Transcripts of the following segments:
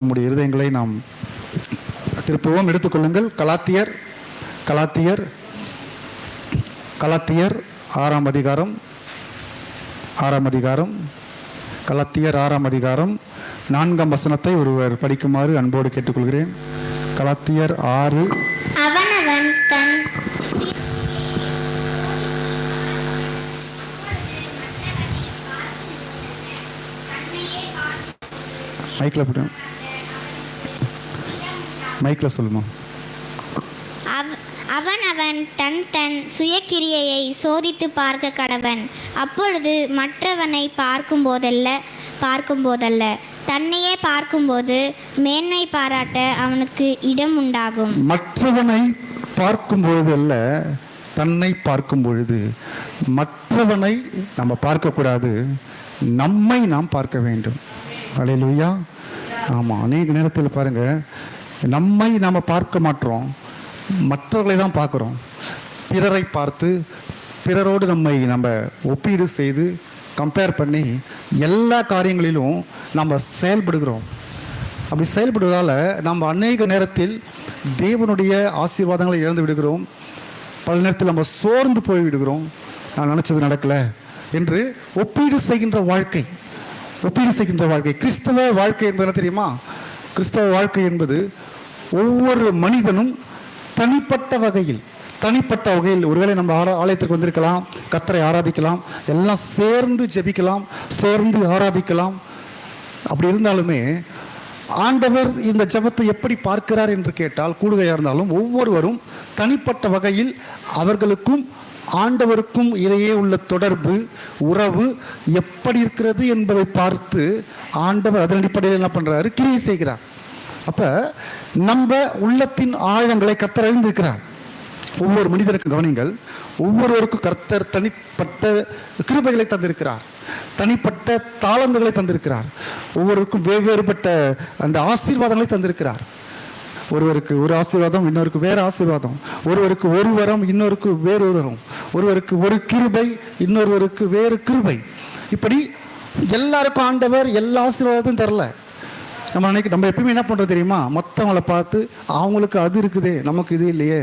நம்முடைய இருதயங்களை நாம் திருப்பவும் எடுத்துக்கொள்ளுங்கள். கலாத்தியர் கலாத்தியர் கலாத்தியர் 6ஆம் அதிகாரம் கலாத்தியர் 6ஆம் அதிகாரம் 4ஆம் வசனத்தை ஒருவர் படிக்குமாறு அன்போடு கேட்டுக்கொள்கிறேன். கலாத்தியர் 6. அவனவன் தன் மைக்கில் சொல்லுமா. அவனவன் தன் தன் சுயக்கிரியையை சோதித்து பார்க்க கடவன். அப்பொழுது மற்றவனை பார்க்கும்போதல்ல தன்னையே பார்க்கும்போது மேன்மை பாராட்ட அவனுக்கு இடம் உண்டாகும். மற்றவனை பார்க்கும் பொழுது அல்ல, தன்னை பார்க்கும் பொழுது. மற்றவனை நம்ம பார்க்கக்கூடாது, நம்மை நாம் பார்க்க வேண்டும். அல்லேலூயா. ஆமாம், அநேக நேரத்தில் பாருங்க, நம்மை நாம் பார்க்க மாட்டோம், மற்றவர்களை தான் பார்க்குறோம். பிறரை பார்த்து பிறரோடு நம்ம ஒப்பீடு செய்து கம்பேர் பண்ணி எல்லா காரியங்களிலும் நம்ம செயல்படுகிறோம். அப்படி செயல்படுவதால் நம்ம அநேக நேரத்தில் தேவனுடைய ஆசீர்வாதங்களை இழந்து விடுகிறோம். பல நேரத்தில் நம்ம சோர்ந்து போய் விடுகிறோம். நான் நினச்சது நடக்கலை என்று ஒப்பீடு செய்கின்ற வாழ்க்கை. கிறிஸ்தவ வாழ்க்கை என்பது என்ன தெரியுமா? கிறிஸ்தவ வாழ்க்கை என்பது ஒவ்வொரு மனிதனும் தனிப்பட்ட வகையில் ஒருவேளை நம்ம ஆலயத்திற்கு வந்திருக்கலாம், கர்த்தரை ஆராதிக்கலாம், எல்லாம் சேர்ந்து ஜெபிக்கலாம், சேர்ந்து ஆராதிக்கலாம். அப்படி இருந்தாலுமே ஆண்டவர் இந்த ஜெபத்தை எப்படி பார்க்கிறார் என்று கேட்டால், கூடுகையாக இருந்தாலும் ஒவ்வொருவரும் தனிப்பட்ட வகையில் அவர்களுக்கும் ஆண்டவருக்கும் இடையே உள்ள தொடர்பு, உறவு எப்படி இருக்கிறது என்பதை பார்த்து ஆண்டவர் அதன் அடிப்படையில் என்ன பண்றாரு? கிரியை செய்கிறார். அப்ப நம்ம உள்ளத்தின் ஆழங்களை கர்த்தர் அறிந்திருக்கிறார். ஒவ்வொரு மனிதருக்கும் கவனிங்கள், ஒவ்வொருவருக்கும் கர்த்தர் தனிப்பட்ட கிருபைகளை தந்திருக்கிறார், தனிப்பட்ட தாளந்துகளை தந்திருக்கிறார், ஒவ்வொருவருக்கும் வேறுபட்ட அந்த ஆசீர்வாதங்களை தந்திருக்கிறார். ஒருவருக்கு ஒரு ஆசீர்வாதம், இன்னொருக்கு வேறு ஆசீர்வாதம். ஒருவருக்கு ஒரு வரம், இன்னொருக்கு வேறு வரம். ஒருவருக்கு ஒரு கிருபை, இன்னொருவருக்கு வேறு கிருபை. இப்படி எல்லாருக்கும் ஆண்டவர் எல்லா ஆசீர்வாதத்தையும் தரல. நம்ம எப்பயுமே என்ன பண்றது தெரியுமா? மற்றவங்களை பார்த்து அவங்களுக்கு அது இருக்குதே, நமக்கு இது இல்லையே.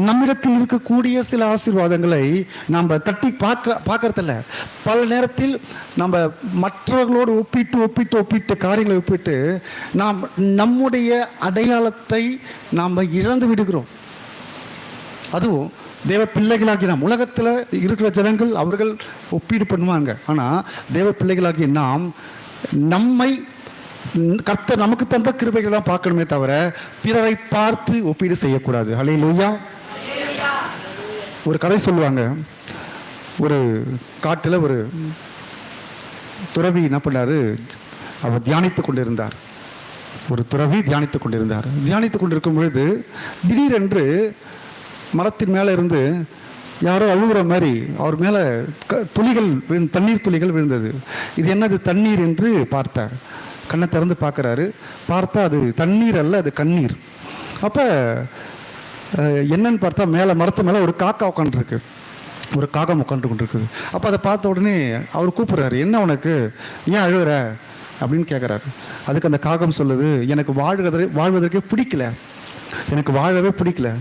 நம்மிடத்தில் இருக்கக்கூடிய சில ஆசீர்வாதங்களை நம்ம தட்டி பார்க்கறதில்ல. பல நேரத்தில் நம்ம மற்றவர்களோடு ஒப்பிட்டு காரியங்களை ஒப்பிட்டு நாம் நம்முடைய அடையாளத்தை நாம் இழந்து விடுகிறோம். அதுவும் தேவ பிள்ளைகளாகி நாம், உலகத்தில் இருக்கிற ஜனங்கள் அவர்கள் ஒப்பீடு பண்ணுவாங்க. ஆனால் தேவ பிள்ளைகளாகி நாம் நம்மை கர்த்தர் நமக்கு தந்த கிருபைகள் தான் பார்க்கணுமே தவிர பிறரை பார்த்து ஒப்பீடு செய்யக்கூடாது. ஹல்லேலூயா. ஒரு கதை சொல்லுவாங்க. ஒரு காட்டில் ஒரு துறவி என்ன பண்ணாரு? அவர் தியானித்துக் கொண்டிருந்தார். தியானித்துக் கொண்டிருக்கும் பொழுது திடீரென்று மரத்தின் மேலே இருந்து யாரோ அழுகுற மாதிரி அவர் மேலே தண்ணீர் துளிகள் விழுந்தது. இது என்னது தண்ணீர் என்று பார்த்தார். கண்ணை திறந்து பார்க்குறாரு. பார்த்தா அது தண்ணீர் அல்ல, அது கண்ணீர். அப்போ என்னன்னு பார்த்தா மரத்து மேலே ஒரு காக்கா உட்காந்துருக்கு, ஒரு காகம் உட்காந்து கொண்டிருக்குது. அப்போ அதை பார்த்த உடனே அவர் கூப்பிட்றாரு, என்ன உனக்கு, ஏன் அழுகுற அப்படின்னு கேட்குறாரு. அதுக்கு அந்த காகம் சொல்லுது, எனக்கு வாழ்வதற்கே பிடிக்கல, எனக்கு வாழவே பிடிக்கல.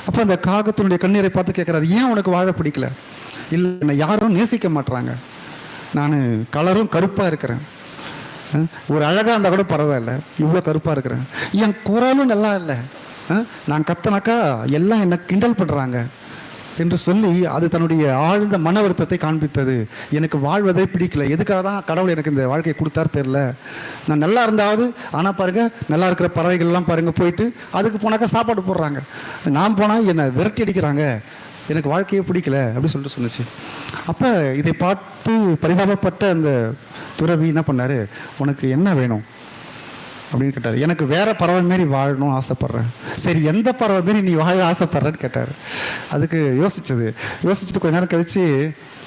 அப்போ அந்த காகத்தினுடைய கண்ணீரை பார்த்து கேட்குறாரு, ஏன் உனக்கு வாழ பிடிக்கல? இல்லை, என்னை யாரும் நேசிக்க மாட்டுறாங்க, நான் கலரும் கருப்பாக இருக்கிறேன், ஒரு அழகாக இருந்தால் கூட பரவாயில்ல, இவ்வளோ கருப்பாக இருக்கிறேன், என் குரலும் நல்லா இல்லை, நான் கத்தனாக்கா எல்லாம் என்னை கிண்டல் பண்ணுறாங்க என்று சொல்லி அது தன்னுடைய ஆழ்ந்த மன வருத்தத்தை காண்பித்தது. எனக்கு வாழ்வதே பிடிக்கல, எதுக்காக தான் கடவுள் எனக்கு இந்த வாழ்க்கையை கொடுத்தாரு தெரில, நான் நல்லா இருந்தாவது. ஆனால் பாருங்க, நல்லா இருக்கிற பறவைகள்லாம் பாருங்க போயிட்டு அதுக்கு போனாக்கா சாப்பாடு போடுறாங்க, நான் போனால் என்னை விரட்டி அடிக்கிறாங்க, எனக்கு வாழ்க்கையே பிடிக்கல அப்படி சொல்லிட்டு சொன்னிச்சு. அப்போ இதை பார்த்து பரிதாபப்பட்ட அந்த துறவி என்ன பண்ணாரு, உனக்கு என்ன வேணும் அப்படின்னு கேட்டார். எனக்கு வேற பறவை மாரி வாழணும் ஆசைப்படுறேன். சரி, எந்த பறவை மாரி நீ வாழ ஆசைப்படுறேன்னு கேட்டார். அதுக்கு யோசிச்சுட்டு கொஞ்ச நேரம் கழிச்சு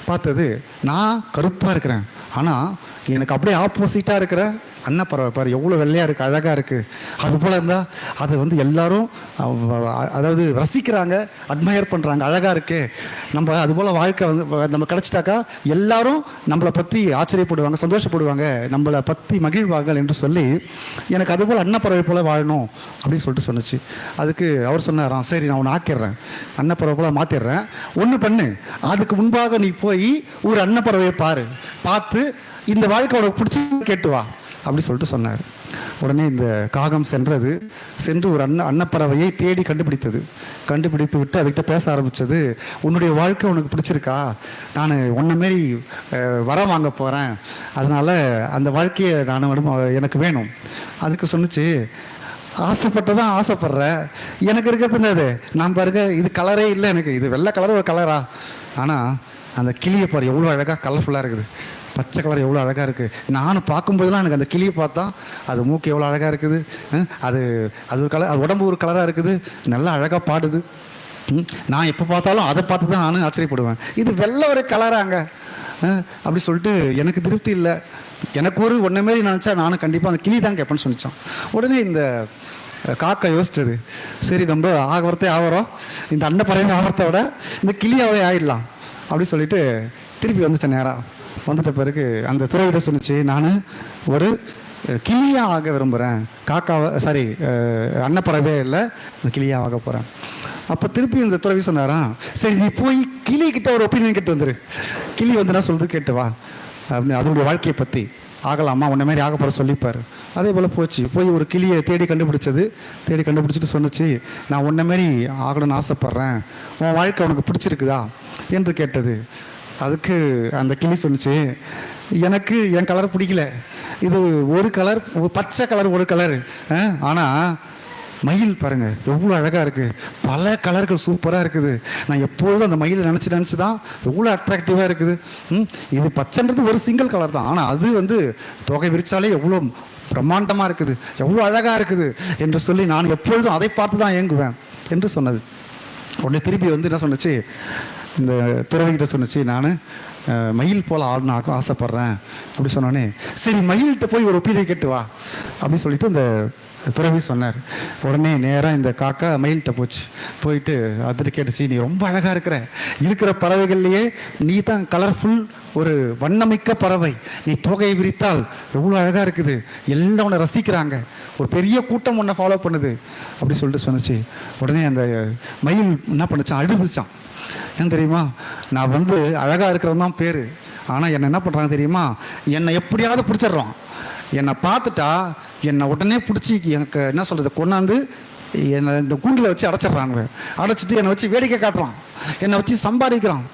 பார்த்தது, நான் கருப்பாக இருக்கிறேன், ஆனால் எனக்கு அப்படியே ஆப்போசிட்டாக இருக்கிற அன்னப்பறவை பாரு எவ்வளோ வெள்ளையாக இருக்குது, அழகாக இருக்குது. அது போல் இருந்தால் அது வந்து எல்லாரும் அதாவது ரசிக்கிறாங்க, அட்மயர் பண்ணுறாங்க, அழகாக இருக்கு. நம்ம அதுபோல் வாழ்க்கை வந்து நம்ம கிடச்சிட்டாக்கா எல்லாரும் நம்மளை பற்றி ஆச்சரியப்படுவாங்க, சந்தோஷப்படுவாங்க, நம்மளை பற்றி மகிழ்வார்கள் என்று சொல்லி எனக்கு அதுபோல் அன்னப்பறவை போல் வாழணும் அப்படின்னு சொல்லிட்டு சொன்னிச்சு. அதுக்கு அவர் சொன்னாராம், சரி நான் உன்னை ஆக்கிடுறேன், அன்னப்பறவை போல் மாற்றிடுறேன், ஒன்று பண்ணு, அதுக்கு முன்பாக நீ போய் ஒரு அன்னப்பறவையை பார்த்து இந்த வாழ்க்கை உனக்கு பிடிச்சி கேட்டு வா அப்படி சொல்லிட்டு சொன்னார். உடனே இந்த காகம் சென்று ஒரு அன்னப்பறவையை தேடி கண்டுபிடித்து விட்டு அதுக்கிட்ட பேச ஆரம்பித்தது. உன்னுடைய வாழ்க்கை உனக்கு பிடிச்சிருக்கா? நான் உன்னை மாரி வரம் வாங்க போகிறேன், அதனால் அந்த வாழ்க்கையை எனக்கு வேணும். அதுக்கு சொன்னிச்சு, ஆசைப்பட்டதான் ஆசைப்படுறேன், எனக்கு இருக்கிறது என்னது, நான் பாருங்க இது கலரே இல்லை, எனக்கு இது வெள்ளை கலர் ஒரு கலரா, ஆனால் அந்த கிளியை பாரு எவ்வளோ அழகாக கலர்ஃபுல்லாக இருக்குது, பச்சை கலர் எவ்வளோ அழகாக இருக்குது. நானும் பார்க்கும்போதெல்லாம் எனக்கு அந்த கிளியை பார்த்தா அது மூக்கு எவ்வளோ அழகாக இருக்குது, அது ஒரு கலர், அது உடம்பு ஒரு கலராக இருக்குது, நல்லா அழகாக பாடுது. நான் எப்போ பார்த்தாலும் அதை பார்த்து தான் நானும் ஆச்சரியப்படுவேன், இது வெள்ளை ஒரு கலராங்க அப்படி சொல்லிட்டு எனக்கு திருப்தி இல்லை. எனக்கு ஒரு ஒன்றை மாரி நினச்சா நானும் கண்டிப்பாக அந்த கிளி தான் கேட்பேன்னு சொன்னிச்சான். உடனே இந்த காக்கா யோசிச்சது, சரி நம்ம ஆகிறதே ஆகிறோம், இந்த அன்னப்பறவை ஆகிறத விட இந்த கிளியாவே ஆயிடலாம் அப்படி சொல்லிட்டு திருப்பி வந்துச்சேன். நேராக வந்துட்ட பிறகு அந்த துறையிட சொன்னிச்சு, நான் ஒரு கிளியாக ஆக விரும்புகிறேன், காக்காவை அன்னப்பறவே இல்லை, கிளியாக ஆக போகிறேன். அப்போ திருப்பி இந்த துறவி சொன்னாராம், சரி நீ போய் கிளி கிட்ட ஒரு ஒப்பீனியன் கேட்டு வந்துரு, கிளி வந்து நான் சொல்றது கேட்டு வா அப்படின்னு, அதனுடைய வாழ்க்கையை பற்றி ஆகலாமா உன்ன மாதிரி ஆக போகிற சொல்லிப்பார். அதே போல் போய் ஒரு கிளியை தேடி கண்டுபிடிச்சிட்டு சொன்னிச்சு, நான் உன்ன மாதிரி ஆகணும்னு ஆசைப்பட்றேன், உன் வாழ்க்கை உனக்கு பிடிச்சிருக்குதா என்று கேட்டது. அதுக்கு அந்த கிளி சொன்னிச்சு, எனக்கு என் கலர் பிடிக்கல, இது ஒரு கலர், பச்சை கலர் ஒரு கலர், ஆனால் மயில் பாருங்க எவ்வளோ அழகாக இருக்குது, பல கலர்கள் சூப்பராக இருக்குது, நான் எப்பொழுதும் அந்த மயிலை நினச்சி தான் எவ்வளோ அட்ராக்டிவாக இருக்குது. இது பச்சைன்றது ஒரு சிங்கிள் கலர் தான், ஆனால் அது வந்து தொகை விரிச்சாலே எவ்வளோ பிரம்மாண்டமாக இருக்குது, எவ்வளோ அழகாக இருக்குது என்று சொல்லி நான் எப்பொழுதும் அதை பார்த்து தான் ஏங்குவேன் என்று சொன்னது. உடனே திருப்பி வந்து என்ன சொன்னிச்சு, இந்த துறவிகிட்ட சொன்னிச்சு, நான் மயில் போல் ஆடணும் ஆசைப்பட்றேன் அப்படி சொன்னோடனே, சரி மயில்கிட்ட போய் ஒரு ஒப்பீனியன் கேட்டு வா அப்படி சொல்லிட்டு இந்த துறவி சொன்னார். உடனே நேராக இந்த காக்கா மயில்கிட்ட போயிட்டு அதுட்டு கேட்டுச்சு, நீ ரொம்ப அழகாக இருக்கிற பறவைகள்லையே நீ தான் கலர்ஃபுல் ஒரு வண்ணமிக்க பறவை, நீ தொகையை விரித்தால் எவ்வளோ அழகாக இருக்குது, எல்லாம் உன்னை ரசிக்கிறாங்க, ஒரு பெரிய கூட்டம் உன்னை ஃபாலோ பண்ணுது அப்படி சொல்லிட்டு சொன்னிச்சு. உடனே அந்த மயில் என்ன பண்ணுச்சான், அழுதுச்சான். ஏன் தெரியுமா, நான் வந்து அழகாக இருக்கிறது தான் பேர், ஆனால் என்னை என்ன பண்ணுறாங்க தெரியுமா, என்னை எப்படியாவது பிடிச்சிடுறான், என்னை பார்த்துட்டா என்னை உடனே பிடிச்சி எனக்கு என்ன சொல்கிறது கொண்டாந்து என்னை இந்த கூண்டில் வச்சு அடைச்சிட்றாங்க, அடைச்சிட்டு என்னை வச்சு வேடிக்கை காட்டுறான், என்னை வச்சு சம்பாதிக்கிறான்.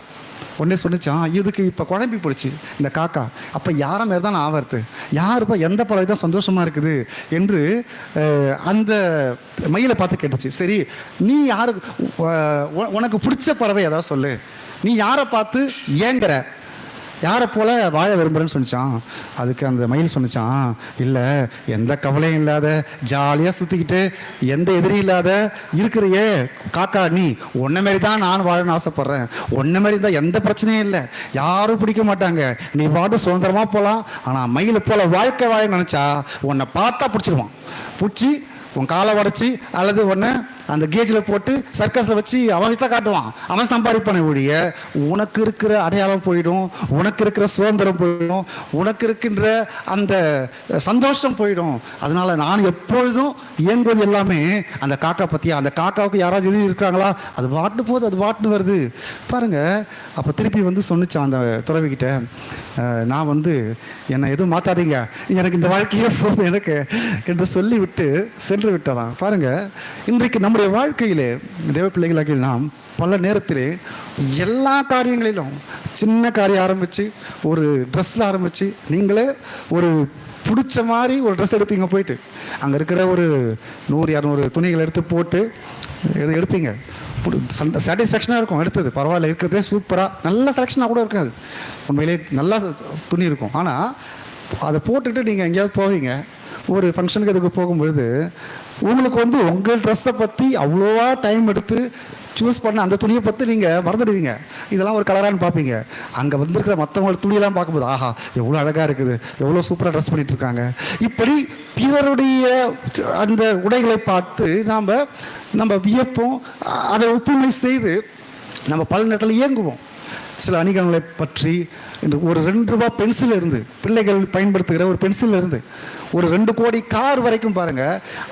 உடனே சொன்னிச்சான், இதுக்கு இப்போ குழம்பி போயிடுச்சு இந்த காக்கா, அப்போ யாரை மாரி தான் ஆவறது, யார் தான் எந்த பறவை தான் சந்தோஷமாக இருக்குது என்று அந்த மயிலை பார்த்து கேட்டுச்சு. சரி நீ உனக்கு பிடிச்ச பறவை ஏதாவது சொல்லு, நீ யாரை பார்த்து ஏங்குற, யாரை போல வாழ விரும்புகிறேன்னு சொன்னிச்சான். அதுக்கு அந்த மயில் சொன்னிச்சான், இல்லை எந்த கவலையும் இல்லாத ஜாலியாக சுற்றிக்கிட்டு எந்த எதிரியும் இல்லாத இருக்கிறையே காக்கா, நீ உன்ன மாரி தான் நான் வாழணும்னு ஆசைப்பட்றேன், உன்ன மாரி தான் எந்த பிரச்சனையும் இல்லை, யாரும் பிடிக்க மாட்டாங்க, நீ பாட்டு சுதந்திரமாக போகலாம், ஆனால் மயிலை போல வாழ்க்கை வாழ நினச்சா உன்னை பார்த்தா பிடிச்சிருவான், பிடிச்சி உன் காலை உடச்சி அல்லது ஒன்று அந்த கேஜில் போட்டு சர்க்கஸில் வச்சு அவன் கிட்ட காட்டுவான், அவன் சம்பாதிப்பான ஒழிய உனக்கு இருக்கிற அடையாளம் போயிடும், உனக்கு இருக்கிற சுதந்திரம் போயிடும், உனக்கு இருக்கின்ற அந்த சந்தோஷம் போயிடும். அதனால நான் எப்பொழுதும் இயங்குவது எல்லாமே அந்த காக்கா பற்றியா, அந்த காக்காவுக்கு யாராவது எது இருக்கிறாங்களா, அது வாட்டு போகுது, அது வாட்டுன்னு வருது பாருங்க. அப்போ திருப்பி வந்து சொன்னிச்சான் அந்த துறவிக்கிட்ட, நான் வந்து என்னை எதுவும் மாற்றாதீங்க, எனக்கு இந்த வாழ்க்கையே போதும் எனக்கு என்று சொல்லிவிட்டு சென்று விட்டதான். பாருங்க, இன்றைக்கு நம்முடைய வாழ்க்கையிலே தேவ பிள்ளைகளாகி நாம் பல நேரத்திலே எல்லா காரியங்களிலும் சின்ன காரியம் ஆரம்பித்து ஒரு ட்ரெஸ்ஸில் ஆரம்பித்து, நீங்களே ஒரு பிடிச்ச மாதிரி ஒரு ட்ரெஸ் எடுப்பீங்க, போயிட்டு அங்கே இருக்கிற ஒரு 100-200 துணிகள் எடுத்து போட்டு எடுப்பீங்க, சாட்டிஸ்ஃபேக்ஷனாக இருக்கும், எடுத்தது பரவாயில்ல, இருக்கிறதே சூப்பராக நல்ல செலெக்ஷனாக கூட இருக்காது, உண்மையிலே நல்லா துணி இருக்கும், ஆனால் அதை போட்டுக்கிட்டு நீங்கள் எங்கேயாவது போவீங்க, ஒரு ஃபங்க்ஷனுக்கு இதுக்கு போகும்பொழுது உங்களுக்கு வந்து உங்கள் ட்ரெஸ்ஸை பற்றி அவ்வளோவா டைம் எடுத்து சூஸ் பண்ண அந்த துணியை பற்றி நீங்கள் மறந்துடுவீங்க. இதெல்லாம் ஒரு கலரான்னு பார்ப்பீங்க. அங்கே வந்திருக்கிற மற்றவங்க துணியெல்லாம் பார்க்கும்போது ஆஹா எவ்வளோ அழகாக இருக்குது, எவ்வளோ சூப்பராக ட்ரெஸ் பண்ணிட்டு இருக்காங்க. இப்படி பிறருடைய அந்த உடைகளை பார்த்து நம்ம வியப்போம், அதை ஒப்புமை செய்து நம்ம பல நேரத்தில் இயங்குவோம். சில அணிகலன்களை பற்றி ஒரு 2 ரூபாய் பென்சில் இருந்து, பிள்ளைகள் பயன்படுத்துகிற ஒரு பென்சில் இருந்து ஒரு 2 கோடி கார் வரைக்கும் பாருங்க.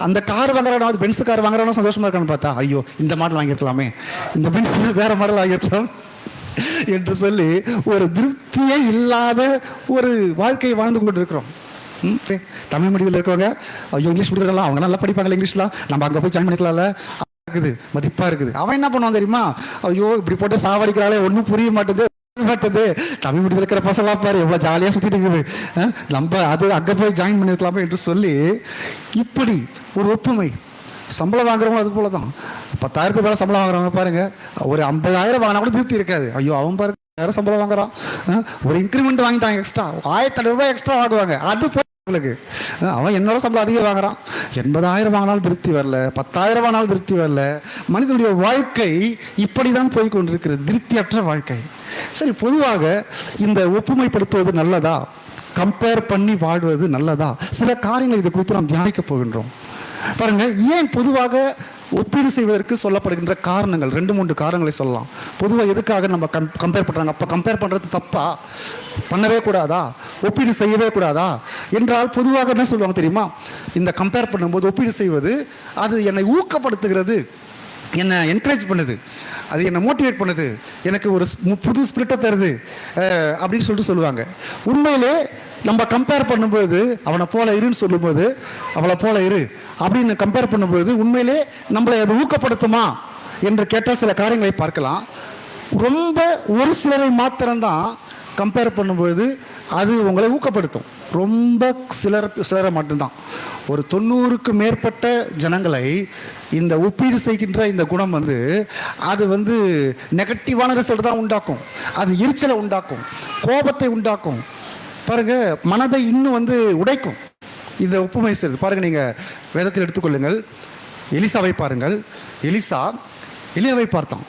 அந்த கார் வாங்குறவனா, பென்ஸ் கார் வாங்குறவனா சந்தோஷமா இருக்கான்னு பார்த்தா ஐயோ இந்த மாடல் வாங்கியிருக்கலாமே, இந்த பென்சில் வேற மாடல் வாங்கியிருக்கலாம் என்று சொல்லி ஒரு திருப்தியே இல்லாத ஒரு வாழ்க்கையை வாழ்ந்து கொண்டு இருக்கிறோம். தமிழ் மீடியத்தில் இருக்கவங்க ஐயோ இங்கிலீஷ் கொடுத்துருக்கலாம், அவங்க நல்லா படிப்பாங்க இங்கிலீஷ்லாம், நம்ம அங்கே போய் ஜாயின் பண்ணிக்கலாம்ல, இருக்குது மதிப்பா இருக்குது. அவன் என்ன பண்ணுவான் தெரியுமா, ஐயோ இப்படி போட்டு சாவடிக்கிறாளே ஒன்றும் புரிய மாட்டேது தமிழ் மீடியத்தில் இருக்கிற பசங்களா பாரு எவ்வளவு ஜாலியா சுத்திட்டு இருக்குது, நம்ம அது அங்க போய் ஜாயின் பண்ணிருக்கலாமே என்று சொல்லி இப்படி ஒரு ஒப்புமை. சம்பளம் வாங்குறவங்க அது போலதான். 10,000 மேல சம்பளம் வாங்குறவங்க பாருங்க, ஒரு 50,000 வாங்கினா கூட திருப்தி இருக்காது. ஐயோ அவன் பாருங்க வேற சம்பளம் வாங்குறான், ஒரு இன்க்ரிமெண்ட் வாங்கிட்டாங்க எக்ஸ்ட்ரா, 1,000 ரூபாய் எக்ஸ்ட்ரா வாங்குவாங்க. அது உங்களுக்கு அவன் என்னோட சம்பளம் அதிகம் வாங்குறான், 80,000 வாங்கினாலும் திருப்தி வரல, 10,000 வாங்கினாலும் திருப்தி வரல. மனிதனுடைய வாழ்க்கை இப்படிதான் போய் கொண்டிருக்கிறது, திருப்தியற்ற வாழ்க்கை. சரி, பொதுவாக இந்த ஒப்புமைப்படுத்துவது நல்லதா, கம்பேர் பண்ணி வாழ்வது நல்லதா? சில காரியங்கள் இது குறித்து நாம் தியானிக்க போகின்றோம். பாருங்க, ஏன் பொதுவாக ஒப்பீடு செய்வதற்கு சொல்லப்படுகின்ற காரணங்கள் 2-3 காரணங்களை சொல்லலாம். பொதுவாக எதுக்காக நம்ம கம்பேர் பண்றாங்க? அப்ப கம்பேர் பண்றது தப்பா, பண்ணவே கூடாதா, ஒப்பீடு செய்யவே கூடாதா என்றால் பொதுவாக என்ன சொல்லுவாங்க தெரியுமா, இந்த கம்பேர் பண்ணும்போது ஒப்பீடு செய்வது அது என்னை ஊக்கப்படுத்துகிறது, என்னை என்கரேஜ் பண்ணுது, அது என்னை மோட்டிவேட் பண்ணுது, எனக்கு ஒரு புது ஸ்பிரிட்டை தருது அப்படின்னு சொல்லிட்டு சொல்லுவாங்க. உண்மையிலே நம்ம கம்பேர் பண்ணும்போது அவனை போல இருன்னு சொல்லும்போது அவளை போல இரு அப்படின்னு கம்பேர் பண்ணும்போது உண்மையிலே நம்மளை அது ஊக்கப்படுத்துமா என்று கேட்டால் சில காரியங்களை பார்க்கலாம். ரொம்ப ஒரு சிலரை மாத்திரம்தான் கம்பேர் பண்ணும்போது அது உங்களை ஊக்கப்படுத்தும். ரொம்ப சிலரை மட்டும்தான். ஒரு 90க்கு மேற்பட்ட ஜனங்களை இந்த ஒப்பீடு செய்கின்ற இந்த குணம் அது நெகட்டிவான ரிசல்ட் தான் உண்டாக்கும். அது எரிச்சலை உண்டாக்கும், கோபத்தை உண்டாக்கும். பாருங்க, மனதை இன்னும் உடைக்கும் இந்த ஒப்புமை செய்து. பாருங்க, நீங்க வேதத்தில் எடுத்துக்கொள்ளுங்கள், எலிசாவை பாருங்கள். எலியாவை பார்த்தான்.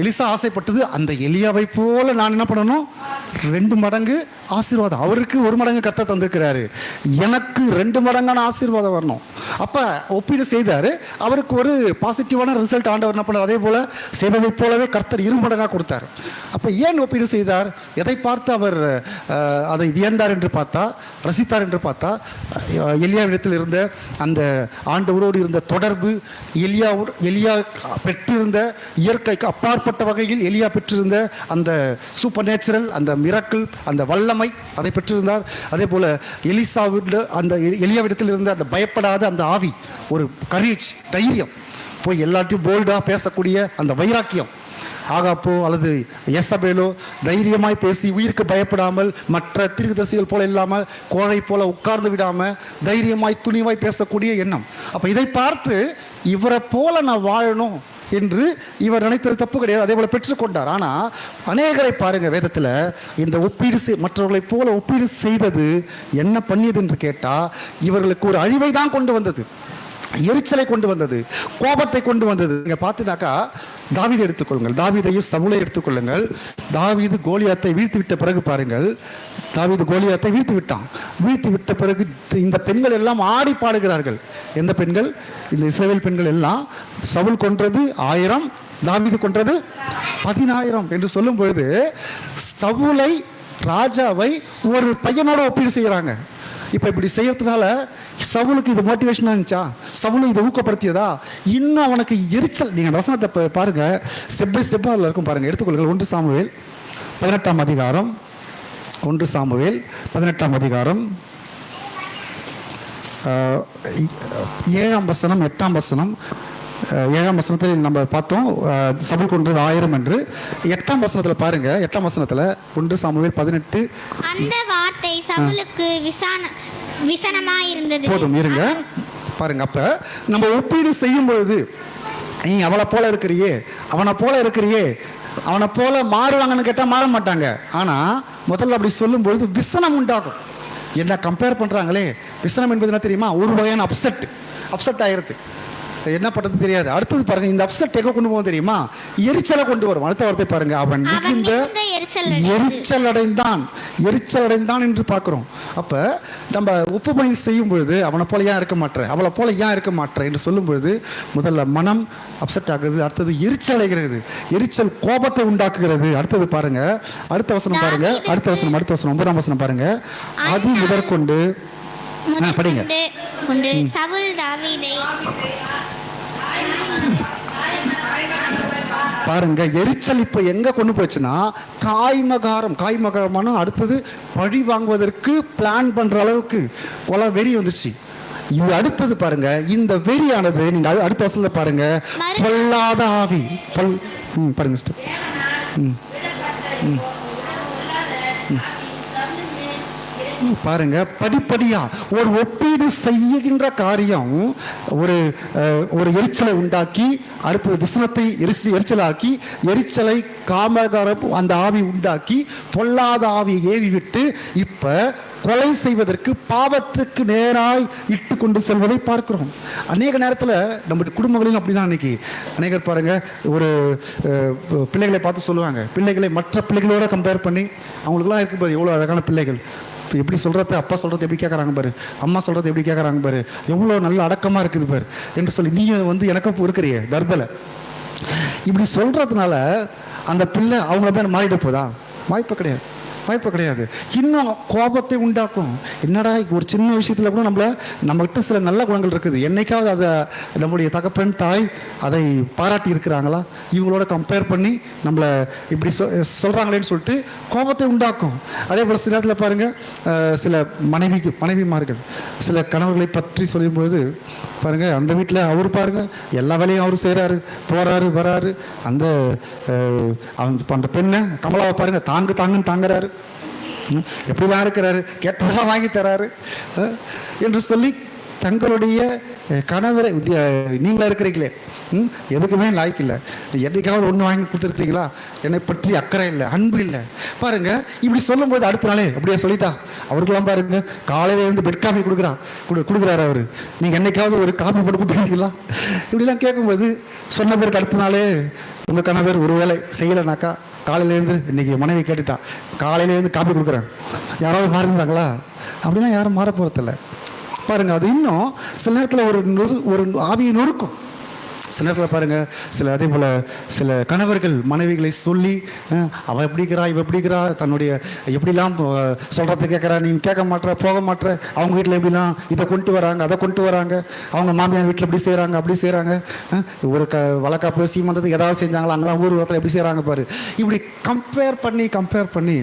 எலிசா ஆசைப்பட்டது அந்த எலியாவை போல நான் என்ன பண்ணணும், 2 மடங்கு ஆசீர்வாதம். அவருக்கு 1 மடங்கு கர்த்தர் தந்திருக்கிறாரு, எனக்கு 2 மடங்கான ஆசீர்வாதம் வரணும். அப்ப ஒப்பீடு செய்தாரு, அவருக்கு ஒரு பாசிட்டிவான ரிசல்ட் ஆண்டவர் என்ன பண்ணார், அதே போல செய்ததை போலவே கர்த்தர் 2 மடங்கா கொடுத்தார். அப்ப ஏன் ஒப்பீடு செய்தார்? எதை பார்த்து அவர் அதை வியந்தார் என்று பார்த்தா, ரசித்தார் என்று பார்த்தா, எலியாவிடத்தில் இருந்த அந்த ஆண்டவரோடு இருந்த தொடர்பு, எலியா பெற்றிருந்த இயற்கைக்கு அப்பாற்பட்ட வகையில் எலியா பெற்றிருந்த அந்த சூப்பர் நேச்சுரல், அந்த மிராக்கிள், அந்த வல்லமை அதை பெற்றிருந்தார். அதே போல அந்த எலியாவிடத்தில் இருந்த அந்த பயப்படாத அந்த ஆவி, ஒரு கரேஜ், தைரியம், போய் எல்லாத்தையும் போல்டா பேசக்கூடிய அந்த வைராக்கியம். ஆகாப்போ அல்லது எசபேலோ தைரியமாய் பேசி உயிருக்கு பயப்படாமல், மற்ற தீர்க்கதரிசிகள் போல இல்லாமல் கோழை போல உட்கார்ந்து விடாம தைரியமாய் துணிவாய் பேசக்கூடிய எண்ணம். அப்ப இதை பார்த்து இவரை போல நான் வாழணும் என்று இவர் நினைத்தது தப்பு கிடையாது, அதே போல பெற்றுக்கொண்டார். ஆனா அநேகரை பாருங்க, வேதத்துல இந்த ஒப்பீடு மற்றவர்களை போல ஒப்பீடு செய்தது என்ன பண்ணியது என்று கேட்டா, இவர்களுக்கு ஒரு அழிவை தான் கொண்டு வந்தது, எரிச்சலை கொண்டு வந்தது, கோபத்தை கொண்டு வந்தது. நீங்க பார்த்தீங்கன்னாக்கா, தாவீதை எடுத்துக்கொள்ளுங்கள், தாவீதையும் சவுலை எடுத்துக்கொள்ளுங்கள். தாவீது கோலியாத்தை வீழ்த்தி விட்ட பிறகு பாருங்கள், தாவீது கோலியாத்தை வீழ்த்தி விட்டான். வீழ்த்தி விட்ட பிறகு இந்த பெண்கள் எல்லாம் ஆடி பாடுகிறார்கள். எந்த பெண்கள்? இந்த இஸ்ரவேல் பெண்கள் எல்லாம். சவுல் கொன்றது 1000, தாவீது கொன்றது 10,000 என்று சொல்லும் பொழுது சவுலை, ராஜாவை ஒரு பையனோட ஒப்பீடு செய்யறாங்க. இப்ப இப்படி செய்யறதுனால சவுலுக்கு இது மோட்டிவேஷனா இருந்துச்சா? சவுலு இதை ஊக்கப்படுத்தியதா? இன்னும் அவனுக்கு எரிச்சல். நீங்க வசனத்தை பாருங்க, ஸ்டெப் பை ஸ்டெப்பா அதுல இருக்கும் பாருங்க. எடுத்துக்கொள்ளுங்கள், 1 சாமுவேல் 18ஆம் அதிகாரம், 1 சாமுவேல் 18ஆம் அதிகாரம் 7ஆம் வசனம் 8ஆம் வசனம். 7ஆம் வசனத்தில் நம்ம பார்த்தோம் சவுல் கொன்றது 1000 என்று. 8ஆம் வசனத்துல பாருங்க, 8ஆம் வசனத்துல 1 சாமுவேல் 18. அந்த வார்த்தை சவுலுக்கு விசனமாய் இருந்தது. போதும் இருங்க, பாருங்க. அப்ப நம்ம ஒப்பீடு செய்யும் பொழுது, நீ அவளை போல இருக்கிறியே, அவனை போல இருக்கிறியே, அவனை போல மாறுவாங்கன்னு கேட்டா மாற மாட்டாங்க. ஆனா முதல்ல அப்படி சொல்லும் பொழுது விசனம் உண்டாகும். என்ன கம்பேர் பண்ணுறாங்களே. விசனம் என்பது என்ன தெரியுமா? ஒரு வகையான அப்செட் ஆயிடுது, என்ன பண்றது தெரியாது. அடுத்தது பாருங்க, இந்த அப்செட் எங்க கொண்டு போகும் தெரியுமா? எரிச்சலை கொண்டு வரும். அடுத்த வார்த்தை பாருங்க, அவன் மிகுந்த எரிச்சல் அடைந்தான் என்று பார்க்கிறோம். அப்ப நம்ம ஒப்புமை செய்யும் பொழுது அவனை போல ஏன் இருக்க மாட்டேன், அவளை போல ஏன் இருக்க மாட்டேன் என்று சொல்லும் பொழுது முதல்ல மனம் அப்செட் ஆகுது, அடுத்தது எரிச்சல் அடைகிறது, எரிச்சல் கோபத்தை உண்டாக்குகிறது. அடுத்தது பாருங்க, அடுத்த வசனம் பாருங்க, அடுத்த வசனம் 9ஆம் வசனம் பாருங்க. அது முதற்கொண்டு படிங்க. சவுல் தாவீதை பாருங்க, எரிச்சல் இப்ப எங்க கொண்டு போச்சுன்னா காய்மகாரமான அடுத்தது பழி வாங்குவதற்கு பிளான் பண்ற அளவுக்கு கொலை வெறி வந்துச்சு. இது அடுத்தது பாருங்க, இந்த வெறியானது நீங்க அடுத்த வசனத்துல பாருங்க, பொல்லாத ஆவி பாருங்க சிஸ்டர். பாருங்க, படிப்படியா ஒரு ஒப்பீடு செய்கின்ற காரியம் ஒரு எரிச்சலை உண்டாக்கி, அடுத்தது விசனத்தை எரிச்சலாக்கி, எரிச்சலை காமகாரம் அந்த ஆவி உண்டாக்கி, பொல்லாத ஆவியை ஏவி விட்டு இப்ப கொலை செய்வதற்கு பாவத்துக்கு நேராய் இட்டு கொண்டு செல்வதை பார்க்கிறோம். அநேக நேரத்தில் நம்முடைய குடும்பங்களிலும் அப்படிதான். இன்னைக்கு அநேகர் பாருங்க, ஒரு பிள்ளைகளை பார்த்து சொல்லுவாங்க, பிள்ளைகளை மற்ற பிள்ளைகளோட கம்பேர் பண்ணி, அவங்களுக்குலாம் இருக்கு பாரு எவ்வளோ அழகான பிள்ளைகள், எப்படி சொல்றது, அப்பா சொல்றது எப்படி கேட்கறாங்க பாரு, அம்மா சொல்றது எப்படி கேட்கறாங்க பாரு, எவ்வளோ நல்ல அடக்கமா இருக்குது பாரு என்று சொல்லி நீ எனக்கும் இருக்கிறிய தர்தலை இப்படி சொல்றதுனால அந்த பிள்ளை அவங்கள போய் மாறிட போதா? வாய்ப்பு கிடையாது. இன்னும் கோபத்தை உண்டாக்கும். என்னடா ஒரு சின்ன விஷயத்துல கூட நம்மகிட்ட சில நல்ல குணங்கள் இருக்குது, என்னைக்காவது அதை நம்முடைய தகப்பன் தாய் அதை பாராட்டி இருக்கிறாங்களா? இவங்களோட கம்பேர் பண்ணி நம்மளை இப்படி சொல்றாங்களேன்னு சொல்லிட்டு கோபத்தை உண்டாக்கும். அதே போல சில நேரத்தில் பாருங்க, சில மனைவிமார்கள் சில கணவர்களை பற்றி சொல்லும்போது பாருங்க, அந்த வீட்டில் அவர் பாருங்க எல்லா வேலையும் அவர் செய்கிறாரு, போறாரு வராரு, அந்த பெண்ணை கமலாவை பாருங்க தாங்குன்னு தாங்குறாரு, எப்படிதான் இருக்கிறாரு, கேட்டதெல்லாம் வாங்கி தராரு என்று சொல்லி தங்களுடைய கணவரை, நீங்களா இருக்கிறீங்களே எதுக்குமே லாய்க்கு இல்லை, எதுக்காவது ஒன்று வாங்கி கொடுத்துருக்கீங்களா, என்னை பற்றி அக்கறை இல்லை, அன்பு இல்லை. பாருங்க, இப்படி சொல்லும் போது அடுத்த நாளே அப்படியே சொல்லிட்டா. அவருக்கெல்லாம் பாருங்க, காலையில இருந்து பெட் காஃபி கொடுக்குறாரு அவரு, நீங்க என்னைக்காவது ஒரு காஃபி போட்டு கொடுத்துருக்கீங்களா? இப்படிலாம் கேட்கும்போது சொன்ன பிறகு அடுத்த நாளே உங்க கணவர் ஒரு வேலை செய்யலைனாக்கா, காலையில இருந்து இன்னைக்கு மனைவி கேட்டுட்டா, காலையில இருந்து காஃபி கொடுக்குறேன், யாராவது மாறிடுறாங்களா? அப்படிலாம் யாரும் மாற போறதில்லை. பாருங்க, அது இன்னும் சில நேரத்தில் ஒரு ஆவியை நொறுக்கும். சில நேரத்தில் பாருங்க, அதே போல சில கணவர்கள் மனைவிகளை சொல்லி, அவ எப்படிக்கிறா இவ எப்படிக்கிறா, தன்னுடைய எப்படிலாம் சொல்றதை கேட்கறா, நீ கேட்க மாட்டேற, போக மாட்டேற, அவங்க வீட்டில் எப்படிலாம் இதை கொண்டு வராங்க, அதை கொண்டு வராங்க, அவங்க மாமியார் வீட்டில் இப்படி செய்கிறாங்க அப்படி செய்கிறாங்க, ஒரு வழக்காப்பு சீமந்தத்துக்கு ஏதாவது செஞ்சாங்களா, அங்கெல்லாம் ஊர் இடத்துல எப்படி செய்கிறாங்க பாரு. இப்படி கம்பேர் பண்ணி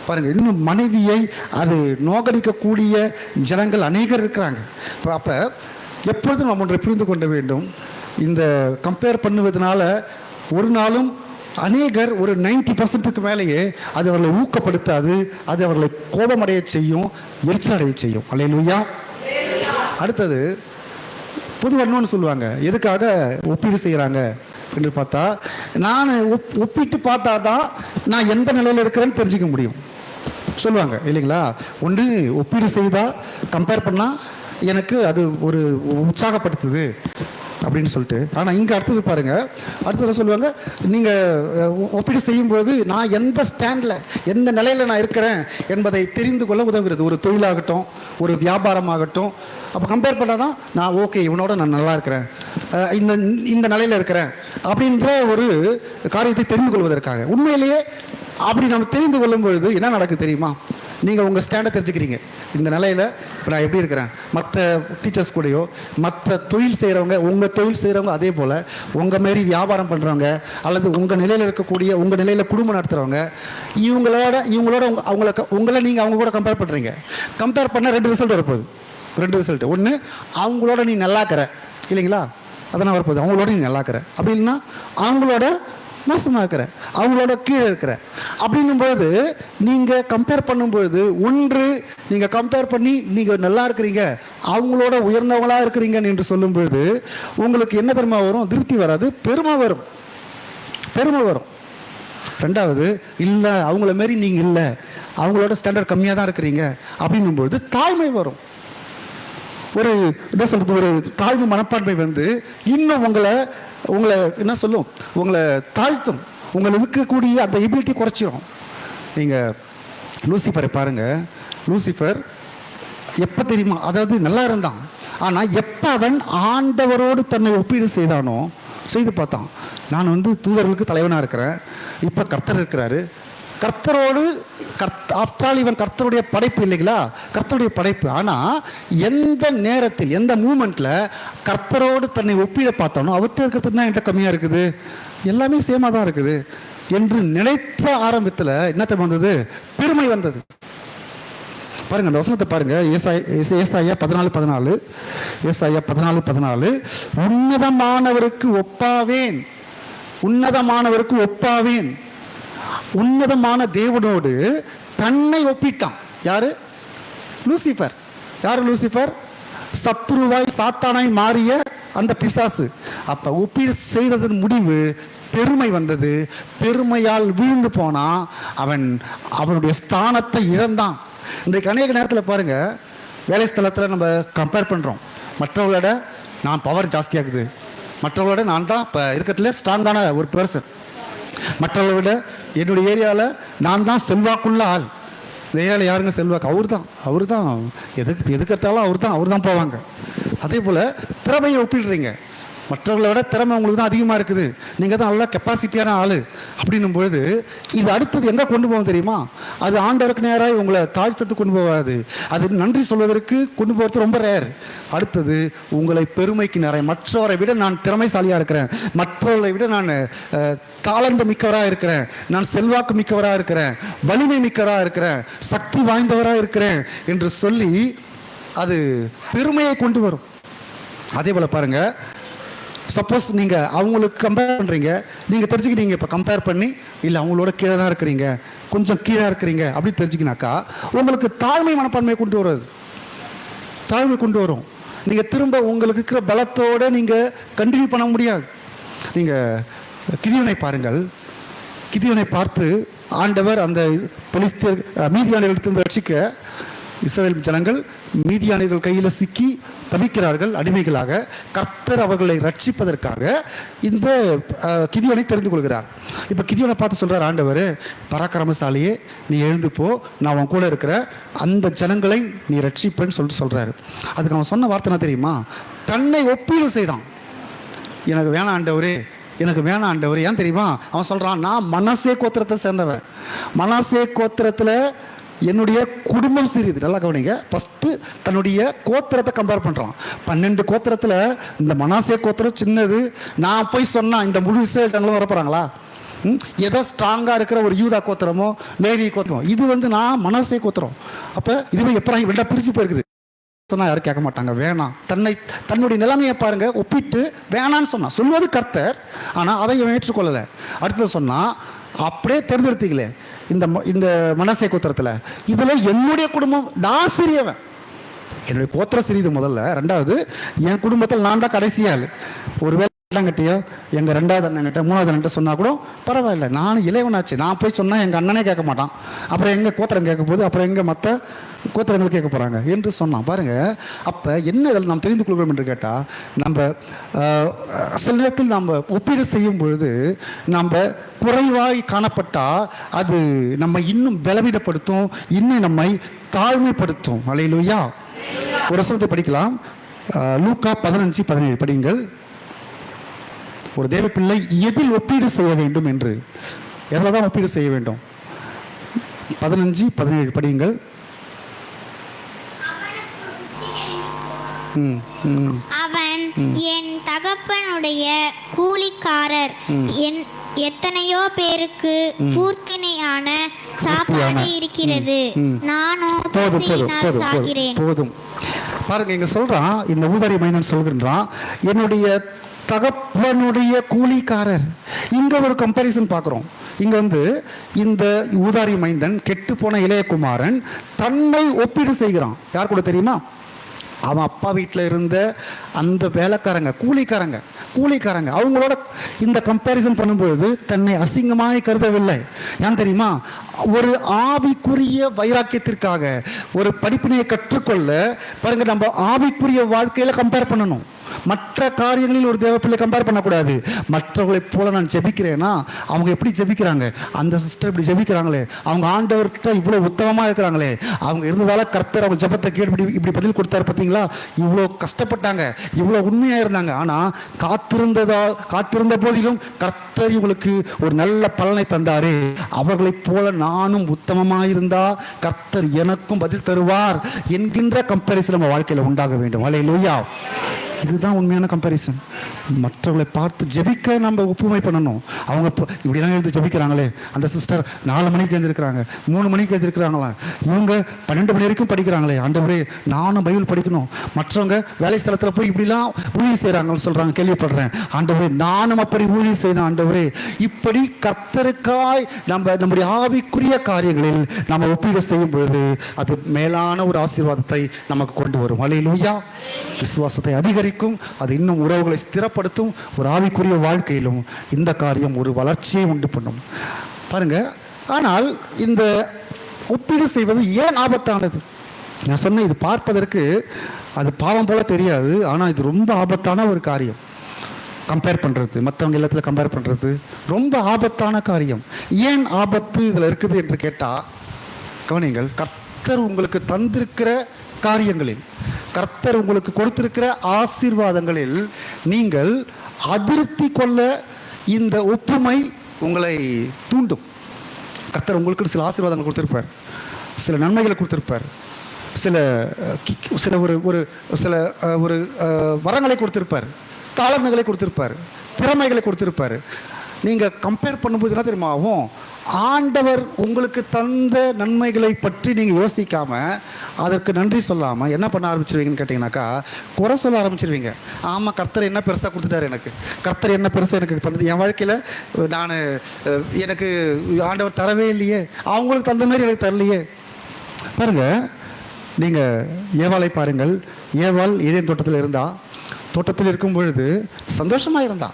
பாருங்க, இன்னும் மனைவியை அது நோகடிக்கக்கூடிய ஜனங்கள் அநேகர் இருக்கிறாங்க. அப்போ எப்பொழுதும் நம்ம ஒன்றை புரிந்து கொள்ள வேண்டும், இந்த கம்பேர் பண்ணுவதனால ஒரு நாளும் அநேகர் ஒரு 90% மேலேயே அது அவர்களை ஊக்கப்படுத்தாது, அது அவர்களை கோபமடைய செய்யும், எரிச்சல் அடைய செய்யும். அல்லேலூயா. அடுத்தது பொதுவன்னு சொல்லுவாங்க, எதுக்காக ஒப்பீடு செய்கிறாங்க என்று பார்த்தா, நான் ஒப்பிட்டு பார்த்தா தான் நான் எந்த நிலையில் இருக்கிறேன்னு தெரிஞ்சுக்க முடியும் சொல்லுவாங்க இல்லைங்களா? ஒன்று ஒப்பீடு செய்தா, கம்பேர் பண்ணால் எனக்கு அது ஒரு உற்சாகப்படுத்துது அப்படின்னு சொல்லிட்டு. ஆனால் இங்கே அடுத்தது பாருங்க, அடுத்தது சொல்லுவாங்க, நீங்கள் ஒப்பீடு செய்யும்போது நான் எந்த ஸ்டாண்டில் எந்த நிலையில் நான் இருக்கிறேன் என்பதை தெரிந்து கொள்ள உதவுகிறது. ஒரு தொழிலாகட்டும், ஒரு வியாபாரமாகட்டும், அப்போ கம்பேர் பண்ணால் தான் நான் ஓகே இவனோட நான் நல்லா இருக்கிறேன், இந்த நிலையில் இருக்கிறேன் அப்படின்ற ஒரு காரியத்தை தெரிந்து கொள்வதற்காக. உண்மையிலேயே அப்படி நம்ம தெரிந்து கொள்ளும் பொழுது என்ன நடக்குது தெரியுமா? நீங்கள் உங்கள் ஸ்டாண்டை தெரிஞ்சுக்கிறீங்க, இந்த நிலையில் இப்போ நான் எப்படி இருக்கிறேன். மற்ற டீச்சர்ஸ் கூடயோ, மற்ற தொழில் செய்கிறவங்க, உங்கள் தொழில் செய்கிறவங்க, அதே போல் உங்கள் மாரி வியாபாரம் பண்ணுறவங்க, அல்லது உங்கள் நிலையில் இருக்கக்கூடிய, உங்கள் நிலையில் குடும்பம் நடத்துகிறவங்க, இவங்களோட உங்களை நீங்கள் அவங்க கூட கம்பேர் பண்ணுறீங்க. கம்பேர் பண்ணால் 2 ரிசல்ட் வரப்போகுது. 2 ரிசல்ட். ஒன்று, அவங்களோட நீ நல்லாக்கிற இல்லைங்களா, அதனால் வரப்போகுது. அவங்களோட நீ நல்லாக்கிற, அப்படி இல்லைன்னா அவங்களோட மோசமாக இருக்கிற, அவங்களோட கீழே இருக்கிற. அப்படிங்கும்போது நீங்கள் கம்பேர் பண்ணும்பொழுது, ஒன்று நீங்கள் கம்பேர் பண்ணி நீங்கள் நல்லா இருக்கிறீங்க, அவங்களோட உயர்ந்தவங்களாக இருக்கிறீங்க என்று சொல்லும் பொழுது உங்களுக்கு என்ன தெரியுமா வரும்? திருப்தி வராது, பெருமை வரும். ரெண்டாவது இல்லை அவங்கள மாரி நீங்கள் இல்லை, அவங்களோட ஸ்டாண்டர்ட் கம்மியாக தான் இருக்கிறீங்க அப்படின்னும்பொழுது தாழ்மை வரும். ஒரு என்ன சொல்றது, ஒரு தாழ்வு மனப்பான்மை வந்து இன்னும் உங்களை என்ன சொல்லும், உங்களை தாழ்த்தும், உங்களை இருக்கக்கூடிய அந்த எபிலிட்டி குறைச்சிரும். நீங்கள் லூசிஃபரை பாருங்க. லூசிஃபர் எப்போ தெரியுமா, அதாவது நல்லா இருந்தான், ஆனால் எப்போ அவன் ஆண்டவரோடு தன்னை ஒப்பீடு செய்தானோ, செய்து பார்த்தான், நான் வந்து தூதர்களுக்கு தலைவனாக இருக்கிறேன், இப்போ கர்த்தர் இருக்கிறாரு, கர்த்தரோடு ஆஃப்டரால் இவன் கர்த்தருடைய படைப்பு இல்லைங்களா, கர்த்தருடைய படைப்பு. ஆனால் எந்த நேரத்தில் எந்த மூமெண்ட்டில் கர்த்தரோடு தன்னை ஒப்பிட பார்த்தானோ அவர்கிட்ட இருக்கிறது தான் என்கிட்ட கம்மியாக இருக்குது, எல்லாமே சேமாக தான் இருக்குது என்று நினைத்த ஆரம்பத்தில் என்னத்தை வந்தது, பெருமை வந்தது. பாருங்க அந்த வசனத்தை பாருங்க. ஏசாயா 14:14, ஏசாயா 14:14, உன்னதமானவருக்கு ஒப்பாவேன், உன்னதமானவருக்கு ஒப்பாவேன். உன்னதமான தேவனோடு தன்னை ஒப்பிட்டான். யாரு? லூசிஃபர். யாரு லூசிஃபர்? சத்ருவாய் சாத்தானாய் மாறிய அந்த பிசாசு. அப்ப ஒப்பீடு செய்ததன் முடிவு பெருமை வந்தது. பெருமையால் விழுந்து போனா அவனுடைய ஸ்தானத்தை இழந்தான். இன்றைக்கு அநேக நேரத்தில் பாருங்க, வேலை ஸ்தலத்தில் நம்ம கம்பேர் பண்ணுறோம், மற்றவங்களோட நான் பவர் ஜாஸ்தியாகுது, மற்றவங்களோட நான் தான் இப்போ இருக்கிறதுல ஸ்ட்ராங்கான ஒரு பர்சன், மற்றவங்களை விட என்னுடைய ஏரியாவில் நான் தான் செல்வாக்குள்ள ஆள். இந்த ஏரியாவில் யாருங்க செல்வாக்கு? அவர் தான் எதுக்கு எடுத்தாலும் அவர் தான் போவாங்க. அதே போல் திறமையை ஒப்பிடுறீங்க, மற்றவர்களை விட திறமை உங்களுக்கு தான் அதிகமாக இருக்குது, நீங்கள் தான் நல்லா கெப்பாசிட்டியான ஆள் அப்படின்னும் பொழுது இது அடுத்தது எங்கே கொண்டு போகும் தெரியுமா? அது ஆண்டவருக்கு நேராக உங்களை தாழ்த்தத்துக்கு கொண்டு போகாது, அது நன்றி சொல்வதற்கு கொண்டு போகிறது ரொம்ப ரேர். அடுத்தது உங்களை பெருமைக்கு நேராக, மற்றவரை விட நான் திறமைசாலியாக இருக்கிறேன், மற்றவர்களை விட நான் தாளந்து மிக்கவராக இருக்கிறேன், நான் செல்வாக்கு மிக்கவராக இருக்கிறேன், வலிமை மிக்கவராக இருக்கிறேன், சக்தி வாய்ந்தவராக இருக்கிறேன் என்று சொல்லி அது பெருமையை கொண்டு வரும். அதே போல் பாருங்க, சப்போஸ் நீங்கள் அவங்களுக்கு கம்பேர் பண்ணுறீங்க, நீங்கள் தெரிஞ்சுக்கிட்டீங்க இப்போ கம்பேர் பண்ணி இல்லை அவங்களோட கீழே தான் இருக்கிறீங்க, கொஞ்சம் கீழே இருக்கிறீங்க அப்படி தெரிஞ்சுக்கினாக்கா உங்களுக்கு தாழ்மை மனப்பான்மையை கொண்டு வர்றது, தாழ்மை கொண்டு வரும். நீங்கள் திரும்ப உங்களுக்கு இருக்கிற பலத்தோடு நீங்கள் கண்டினியூ பண்ண முடியாது. நீங்கள் கிதியோனை பாருங்கள். கிதியோனை பார்த்து ஆண்டவர் அந்த மீதியானியர்களிடத்திலிருந்து ரட்சிக்க இஸ்ரவேல் ஜனங்கள் மீதியானியர்கள் கையில் சிக்கி தவிக்கிறார்கள் அடிமைகளாக. கர்த்தர் அவர்களை ரட்சிப்பதற்காக இந்த கிதியோனை தெரிந்து கொள்கிறார். இப்போ கிதியோனை பார்த்து சொல்கிறார் ஆண்டவர், பராக்கிரமசாலியே நீ எழுந்து போ, நான் உன் கூட இருக்கிற அந்த ஜனங்களை நீ ரட்சிப்பேன்னு சொல்கிறாரு. அதுக்கு அவன் சொன்ன வார்த்தை தெரியுமா? தன்னை ஒப்பீடு செய்தான். எனக்கு வேணாம் ஆண்டவரே, எனக்கு வேணாம் ஆண்டவர். ஏன் தெரியுமா? அவன் சொல்கிறான், நான் மனாசே கோத்திரத்தை சேர்ந்தவன், மனாசே கோத்திரத்தில் என்னுடைய குடும்பம் சிறியது. நல்லா கவனிங்க, ஃபஸ்ட்டு தன்னுடைய கோத்திரத்தை கம்பேர் பண்ணுறான். 12 கோத்திரத்தில் இந்த மனாசே கோத்திரம் சின்னது. நான் போய் சொன்னால் இந்த முழு இஸ்ரேல் ஜனங்களும் வரப்போகிறாங்களா? ஏதோ ஸ்ட்ராங்காக இருக்கிற ஒரு யூதா கோத்திரமோ லேவி கோத்திரமோ, இது நான் மனாசே கோத்திரம். அப்போ இதுவே எப்போ ரெண்டாக பிரித்து போயிருக்குது. சொன்னால் யாரும் கேட்க மாட்டாங்க, வேணாம். தன்னுடைய நிலைமையை பாருங்க, ஒப்பிட்டு வேணான்னு சொன்னான். சொல்வது கர்த்தர், ஆனால் அதை இவன் ஏற்றுக்கொள்ளலை. அடுத்தது சொன்னால் அப்படியே தேர்ந்தெடுத்தீங்களே இந்த மனசே கோத்திரத்தில், இதில் என்னுடைய குடும்பம், நான் சிறியவன், என்னுடைய கோத்திரம் சிறியது முதல்ல. ரெண்டாவது என் குடும்பத்தில் நான் தான் கடைசியாள். ஒருவேளை கட்டியோ எங்கள் 2வது அண்ணன்கிட்ட 3வது அண்ணன்கிட்ட சொன்னால் கூட பரவாயில்ல, நான் இளைவனாச்சு, நான் போய் சொன்னால் எங்கள் அண்ணனே கேட்க மாட்டான், அப்புறம் எங்கள் கோத்திரம் கேட்க போகுது, அப்புறம் எங்கள் மற்ற கோத்திரங்கள் கேட்க போகிறாங்க என்று சொன்னான். பாருங்கள், அப்போ என்ன இதில் நாம் தெரிந்து கொள்கிறோம் என்று கேட்டால், நம்ம சில நேரத்தில் நம்ம ஒப்பீடு செய்யும் பொழுது நம்ம குறைவாய் காணப்பட்டால் அது நம்ம இன்னும் பலவீனப்படுத்தும், இன்னும் நம்மை தாழ்மைப்படுத்தும். அல்லேலூயா. ஒரு வசனத்தை படிக்கலாம். லூக்கா 15:17 படியுங்கள். ஒரு தேவ பிள்ளை எதில் ஒப்பீடு செய்ய வேண்டும் என்று, எதில் தான் ஒப்பீடு செய்ய வேண்டும்? 15:17 படியுங்கள். அவன் என் தகப்பனுடைய கூலிக்காரர், எத்தனையோ பேருக்கு பூர்த்தினையான சாப்பாடு இருக்கிறது, நானும் பசியினால் சாகிறேன். போதும். பாருங்க, இங்க சொல்றான், இந்த ஊதாரி மைந்தன் சொல்கின்றான், என்னுடைய தகப்பனுடைய கூலிக்காரர். இங்க ஒரு கம்பேரிசன் பார்க்கிறோம். இங்க இந்த ஊதாரி மைந்தன், கெட்டு போன இளையகுமாரன் தன்னை ஒப்பீடு செய்கிறான். யார் கூட தெரியுமா? அவன் அப்பா வீட்டில் இருந்த அந்த வேலைக்காரங்க, கூலிக்காரங்க அவங்களோட இந்த கம்பேரிசன் பண்ணும்பொழுது தன்னை அசிங்கமாய் கருதவில்லை. ஏன் தெரியுமா? ஒரு ஆவிக்குரிய வைராக்கியத்திற்காக, ஒரு படிப்பினையை கற்றுக்கொள்ள பாருங்க, நம்ம ஆவிக்குரிய வாழ்க்கையில கம்பேர் பண்ணணும். மற்ற காரியங்களில் ஒரு தேவ பிள்ளை கம்பேர் பண்ணக்கூடாது. மற்றவர்களைப் போல நான் ஜெபிக்கிறேன்னா அவங்க எப்படி ஜெபிக்கிறாங்க, அந்த சிஸ்டர் இப்படி ஜெபிக்கிறாங்களே, அவங்க ஆண்டவர்கிட்ட இவ்வளோ உத்தமமாக இருக்கிறாங்களே, அவங்க இருந்ததால கர்த்தர் அவங்க ஜெபத்தை கேட்டு இப்படி பதில் கொடுத்தாரு பார்த்தீங்களா, இவ்வளோ கஷ்டப்பட்டாங்க, இவ்வளோ உண்மையாக இருந்தாங்க, ஆனால் காத்திருந்த போதிலும் கர்த்தர் இவங்களுக்கு ஒரு நல்ல பலனை தந்தாரு, அவர்களைப் போல நானும் உத்தமமாக இருந்தா கர்த்தர் எனக்கும் பதில் தருவார் என்கின்ற கம்பேரிசன் நம்ம வாழ்க்கையில் உண்டாக வேண்டும். அல்லேலூயா. இதுதான் உண்மையான கம்பேரிசன். மற்றவர்களை பார்த்து ஜெபிக்க நம்ம ஒப்புமை பண்ணணும். அவங்க இப்படிலாம் எழுந்து ஜெபிக்கிறாங்களே, அந்த சிஸ்டர் 4 மணிக்கு எழுந்திருக்கிறாங்க, 3 மணிக்கு எழுந்திருக்கிறாங்களா, இவங்க 12 மணி வரைக்கும் படிக்கிறாங்களே, ஆண்டவரே நானும் பைபிள் படிக்கணும். மற்றவங்க வேலை ஸ்தலத்தில் போய் இப்படிலாம் ஊழியம் செய்கிறாங்கன்னு சொல்கிறாங்க, கேள்விப்படுறேன். ஆண்டவரே நானும் அப்படி ஊழியம் செய்யணும். ஆண்டவரே இப்படி கர்த்தருக்காய் நம்முடைய ஆவிக்குரிய காரியங்களில் நம்ம ஒப்பீடு செய்யும் பொழுது அது மேலான ஒரு ஆசீர்வாதத்தை நமக்கு கொண்டு வரும். அல்லேலூயா. விசுவாசத்தை அதிகரிக்கும், அது இன்னும் உறவுகளை ஸ்திரப்படுத்தும். ஒரு ஆவிக்குரிய வாழ்க்கையிலும் இந்த காரியம் ஒரு வளர்ச்சியை உண்டு பண்ணும். பாருங்க, ஆனால் இந்த ஒப்பீடு செய்வது ஏன் ஆபத்தானது? நான் சொன்னேன், இது பார்ப்பதற்கு அது பாவம் போல தெரியாது, ஆனால் இது ரொம்ப ஆபத்தான ஒரு காரியம். கம்பேர் பண்ணுறது, மற்றவங்க எல்லாத்துல கம்பேர் பண்ணுறது ரொம்ப ஆபத்தான காரியம். ஏன் ஆபத்து இதில் இருக்குது என்று கேட்டால், கவனிங்கள், கர்த்தர் உங்களுக்கு தந்திருக்கிற காரியங்களில், கர்த்தர் உங்களுக்கு கொடுத்திருக்கிற ஆசீர்வாதங்களில் நீங்கள் அதிருப்தி கொள்ள இந்த ஒப்புமை உங்களை தூண்டும். கர்த்தர் உங்களுக்கு சில ஆசீர்வாதங்கள் கொடுத்திருப்பார், சில நன்மைகளை கொடுத்திருப்பார், சில ஒரு வரங்களை கொடுத்திருப்பார், தாளந்துகளை கொடுத்திருப்பார், திறமைகளை கொடுத்திருப்பார். நீங்கள் கம்பேர் பண்ணும்போது என்ன தெரியுமா ஆகும்? ஆண்டவர் உங்களுக்கு தந்த நன்மைகளை பற்றி நீங்கள் யோசிக்காமல், அதற்கு நன்றி சொல்லாமல் என்ன பண்ண ஆரம்பிச்சிருவீங்கன்னு கேட்டிங்கனாக்கா, குறை சொல்ல ஆரம்பிச்சிருவீங்க. ஆமாம், கர்த்தர் என்ன பெருசாக கொடுத்துட்டாரு எனக்கு, கர்த்தர் என்ன பெருசாக எனக்கு தந்தது, என் வாழ்க்கையில் எனக்கு ஆண்டவர் தரவே இல்லையே, அவங்களுக்கு தந்த மாதிரி எனக்கு தரலையே. பாருங்க, நீங்கள் ஏவாளை பாருங்கள். ஏவாள் ஏதேன் தோட்டத்தில் இருக்கும் பொழுது சந்தோஷமாக இருந்தா.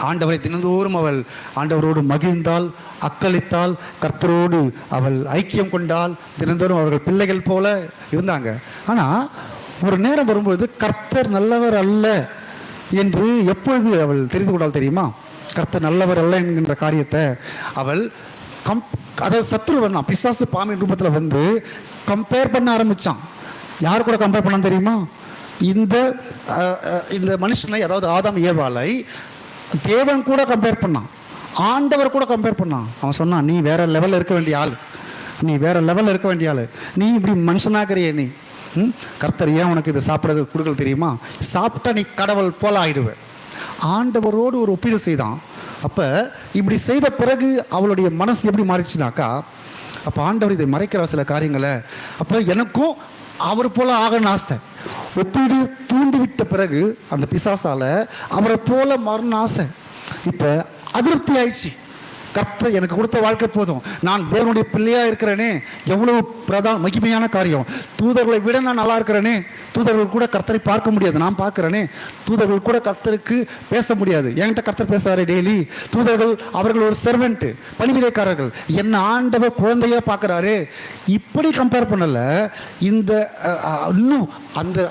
ஆண்டவரை தினந்தோறும் அவள் ஆண்டவரோடு மகிழ்ந்தாள், அக்களித்தாள், கர்த்தரோடு அவள் ஐக்கியம் கொண்டாள், தினந்தோறும் அவர்கள் பிள்ளைகள் போல இருந்தாங்க. ஆனால் ஒரு நேரம் வரும்பொழுது கர்த்தர் நல்லவர் அல்ல என்று எப்பொழுது அவள் தெரிந்து கொண்டாள் தெரியுமா? கர்த்தர் நல்லவர் அல்ல என்கின்ற காரியத்தை அவள் அதாவது சத்ருவன் தான், பிசாசு பாம்பின் ரூபத்தில் வந்து கம்பேர் பண்ண ஆரம்பித்தான். யார் கூட கம்பேர் பண்ணான்னு தெரியுமா? இந்த மனுஷனை, அதாவது ஆதாம் ஏவாளை தேவன் கூட கம்பேர் பண்ணான், ஆண்டவர் கூட கம்பேர் பண்ணான். அவன் சொன்னான், நீ வேற லெவலில் இருக்க வேண்டிய ஆள், நீ வேற லெவலில் இருக்க வேண்டிய ஆள், நீ இப்படி மனுஷனாகிறிய, நீ கர்த்தர் ஏன் உனக்கு இது சாப்பிட்றது கொடுக்கல தெரியுமா? சாப்பிட்டா நீ கடவுள் போல ஆயிடுவேன். ஆண்டவரோடு ஒரு ஒப்பீடு செய்தான். அப்போ இப்படி செய்த பிறகு அவளுடைய மனசு எப்படி மாறிடுச்சுனாக்கா, அப்போ ஆண்டவர் இதை மறைக்கிற சில காரியங்களை, அப்போ எனக்கும் அவர் போல ஆகணும்னு ஆசை. ஒப்பீடு தூண்டிவிட்ட பிறகு அந்த பிசாசால அவரை போல மாறணும்னு ஆசை. இப்போ அதிருப்தி ஆயிடுச்சு. கர்த்தர் எனக்கு கொடுத்த வாழ்க்கை போதும், நான் தேவனுடைய பிள்ளையா இருக்கிறேனே, எவ்வளவு மகிமையான காரியம், தூதர்களை விட நான் நல்லா இருக்கிறேனே, தூதர்கள் கூட கர்த்தரை பார்க்க முடியாது, நான் பார்க்கிறேனே, தூதர்கள் கூட கர்த்தருக்கு பேச முடியாது, என்கிட்ட கர்த்தர் பேசுறாரு டெய்லி, தூதர்கள் அவர்கள் ஒரு சர்வெண்ட், பணிவிடைக்காரர்கள், என்ன ஆண்டவர் குழந்தையா பார்க்கிறாரு. இப்படி கம்பேர் பண்ணல. இந்த இன்னும் அந்த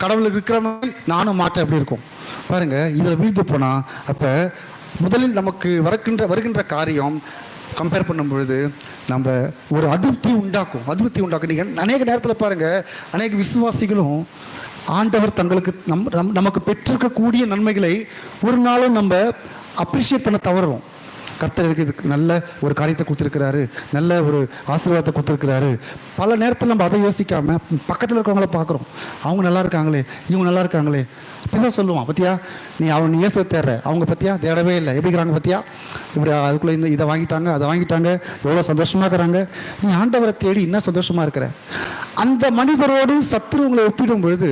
கடவுளுக்கு இருக்கிற மாதிரி நானும் மாற்ற எப்படி இருக்கும் பாருங்க. இதில் வீழ்ந்து போனா அப்ப முதலில் நமக்கு வருகின்ற காரியம் கம்பேர் பண்ணும் பொழுது நம்ம ஒரு அதிருப்தி உண்டாக்கும். நீங்கள் அநேக நேரத்தில் பாருங்க, அநேக விசுவாசிகளும் ஆண்டவர் தங்களுக்கு நமக்கு பெற்றிருக்கக்கூடிய நன்மைகளை ஒரு நாளும் நம்ம அப்ரிஷியேட் பண்ண தவறுறோம். கர்த்தருக்கு இதுக்கு நல்ல ஒரு காரியத்தை கொடுத்துருக்கிறாரு, நல்ல ஒரு ஆசீர்வாதத்தை கொடுத்துருக்கிறாரு. பல நேரத்தில் நம்ம அதை யோசிக்காம பக்கத்தில் இருக்கிறவங்கள பார்க்குறோம், அவங்க நல்லா இருக்காங்களே, இவங்க நல்லா இருக்காங்களே, அப்படிதான் சொல்லுவான். பத்தியா நீ இயேசுவை தேடுற, அவங்க பத்தியா தேடவே இல்லை, எப்படிங்கிறாங்க பத்தியா. இப்படி அதுக்குள்ளே இதை வாங்கிட்டாங்க அதை வாங்கிட்டாங்க, எவ்வளோ சந்தோஷமாக இருக்கிறாங்க. நீ ஆண்டவரை தேடி இன்னும் சந்தோஷமாக இருக்கிற. அந்த மனிதரோடு சத்துரு உங்களை ஒப்பிடும் பொழுது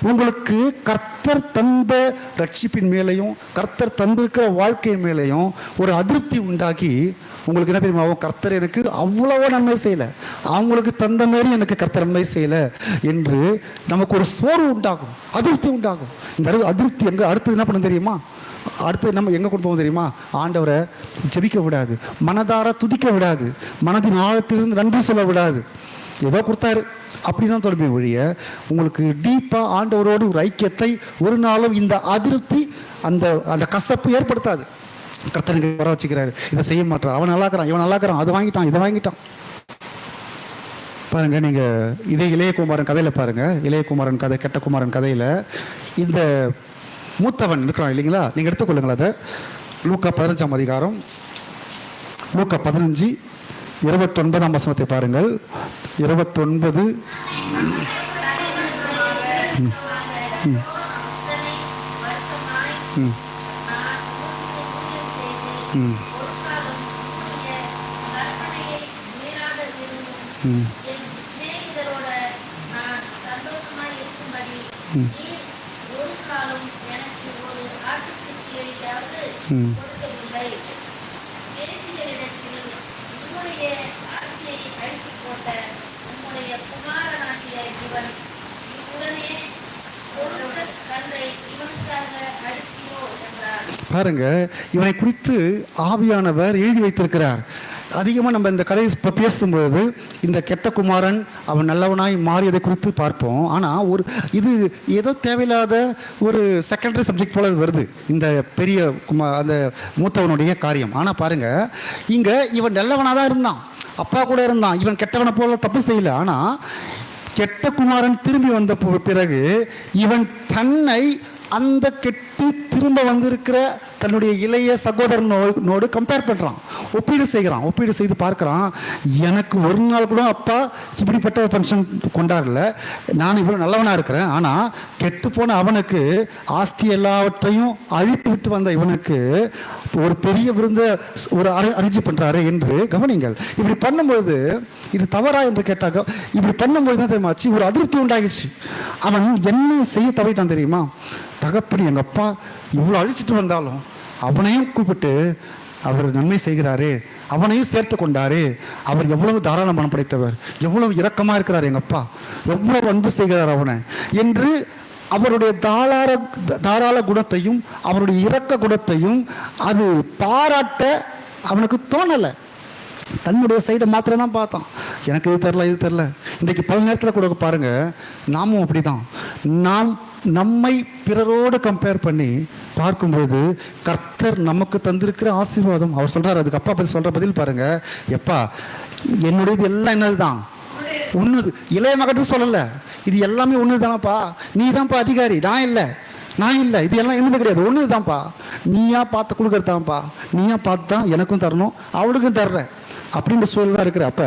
உங்களுக்கு கர்த்தர் தந்த ரட்சிப்பின் மேலேயும் கர்த்தர் தந்திருக்கிற வாழ்க்கை மேலேயும் ஒரு அதிருப்தி உண்டாக்கி, உங்களுக்கு என்ன தெரியுமா, கர்த்தர் எனக்கு அவ்வளவோ நன்மை செய்யலை, அவங்களுக்கு தந்த மாதிரி எனக்கு கர்த்தர் நன்மை செய்யலை என்று நமக்கு ஒரு சோர்வு உண்டாகும், அதிருப்தி உண்டாகும். இந்த அதிருப்தி எங்கே அடுத்தது என்ன பண்ண தெரியுமா, அடுத்து நம்ம எங்கே கொண்டு போவோம் தெரியுமா, ஆண்டவரை ஜெபிக்க விடாது, மனதார துதிக்க விடாது, மனதின் ஆழத்திலிருந்து நன்றி சொல்ல விடாது. ஏதோ கொடுத்தாரு அப்படிதான் தொடர்பு ஒழிய உங்களுக்கு டீப்பாக ஆண்டவரோடு ஒரு ஐக்கியத்தை ஒரு நாளும் இந்த அதிருப்தி அந்த அந்த கசப்பு ஏற்படுத்தாது. கர்த்தனுக்கு வர வச்சுக்கிறாரு, இதை செய்ய மாட்டான், அவன் நல்லா இருக்கிறான், இவன் நல்லா இருக்கிறான், அதை வாங்கிட்டான் இதை வாங்கிட்டான். பாருங்க, நீங்க இதே இளையகுமாரன் கதையில பாருங்க, இளையகுமாரன் கதை, கெட்ட குமாரன் கதையில இந்த மூத்தவன் இருக்கிறான் இல்லைங்களா, நீங்க எடுத்துக்கொள்ளுங்களா அதை. லூக்கா 15ஆம் அதிகாரம், லூக்கா 15 29ஆம் வசனத்தை பாருங்கள். 29 பாருங்க, இவனை குறித்து ஆவியானவர் எழுதி வைத்திருக்கிறார். அதிகமாக நம்ம இந்த கதையை பேசும்பொழுது இந்த கெட்ட குமாரன் அவன் நல்லவனாய் மாறியதை குறித்து பார்ப்போம். ஆனால் இது ஏதோ தேவையில்லாத ஒரு செகண்டரி சப்ஜெக்ட் போல வருது இந்த பெரிய அந்த மூத்தவனுடைய காரியம். ஆனால் பாருங்க, இங்கே இவன் நல்லவனாக தான் இருந்தான், அப்பா கூட இருந்தான், இவன் கெட்டவனை போல தப்பு செய்யல. ஆனால் கெட்ட குமாரன் திரும்பி வந்த பிறகு இவன் தன்னை அந்த கெட்டு திரும்ப வந்திருக்கிற தன்னுடைய இளைய சகோதரனோடு கம்பேர் பண்ணுறான், ஒப்பீடு செய்கிறான். ஒப்பீடு செய்து பார்க்குறான், எனக்கு ஒரு நாள் கூட அப்பா இப்படிப்பட்ட ஒரு ஃபங்க்ஷன் கொண்டாடல, நான் இவ்வளோ நல்லவனாக இருக்கிறேன். ஆனால் கெட்டு போன அவனுக்கு ஆஸ்தி எல்லாவற்றையும் அழித்து விட்டு வந்த இவனுக்கு ஒரு பெரிய விருந்த ஒரு அரேஞ்ச் பண்ணுறாரு என்று கவனிங்கள். இப்படி பண்ணும்பொழுது இது தவறா என்று கேட்டாங்க. இப்படி பண்ணும்பொழுது தான் தெரியுமாச்சு, ஒரு அதிருப்தி உண்டாகிடுச்சு. அவன் என்ன செய்ய தவிட்டான் தெரியுமா, தகப்படி எங்கள் அப்பா இவ்வளோ அழிச்சிட்டு வந்தாலும் அவனையும் கூப்பிட்டு அவர் நன்மை செய்கிறாரு, அவனையும் சேர்த்து கொண்டாரு, அவர் எவ்வளவு தாராள மனம் படைத்தவர், எவ்வளவு இரக்கமாக இருக்கிறார் எங்கள் அப்பா, எவ்வளவு அன்பு செய்கிறார் அவனை என்று அவருடைய தாராள குணத்தையும் அவருடைய இரக்க குணத்தையும் அது பாராட்ட அவனுக்கு தோணலை. தன்னுடைய சைடை மாத்திரம் தான் பார்த்தான், எனக்கு இது தெரில இது தெரில. இன்றைக்கு பல நேரத்தில் கூட பாருங்க, நாமும் அப்படிதான். நாம் நம்மை பிறரோடு கம்பேர் பண்ணி பார்க்கும்பொழுது கர்த்தர் நமக்கு தந்திருக்கிற ஆசீர்வாதம் அவர் சொல்றாரு. அதுக்கு அப்பா பத்தி சொல்ற பதில் பாருங்க, எப்பா என்னுடையது எல்லாம் என்னது தான் ஒண்ணுது. இளைய மகட்டு சொல்லல, இது எல்லாமே ஒண்ணு தானப்பா, நீ தான்ப்பா அதிகாரி, நான் இல்லை நான் இல்லை, இது எல்லாம் என்னது கிடையாது, ஒண்ணு தான்ப்பா, நீயா பார்த்து கொடுக்கறதான்ப்பா, நீயா பார்த்து தான் எனக்கும் தரணும் அவளுக்கும் தர்ற அப்படின்ற சூழல் தான் இருக்கிற. அப்ப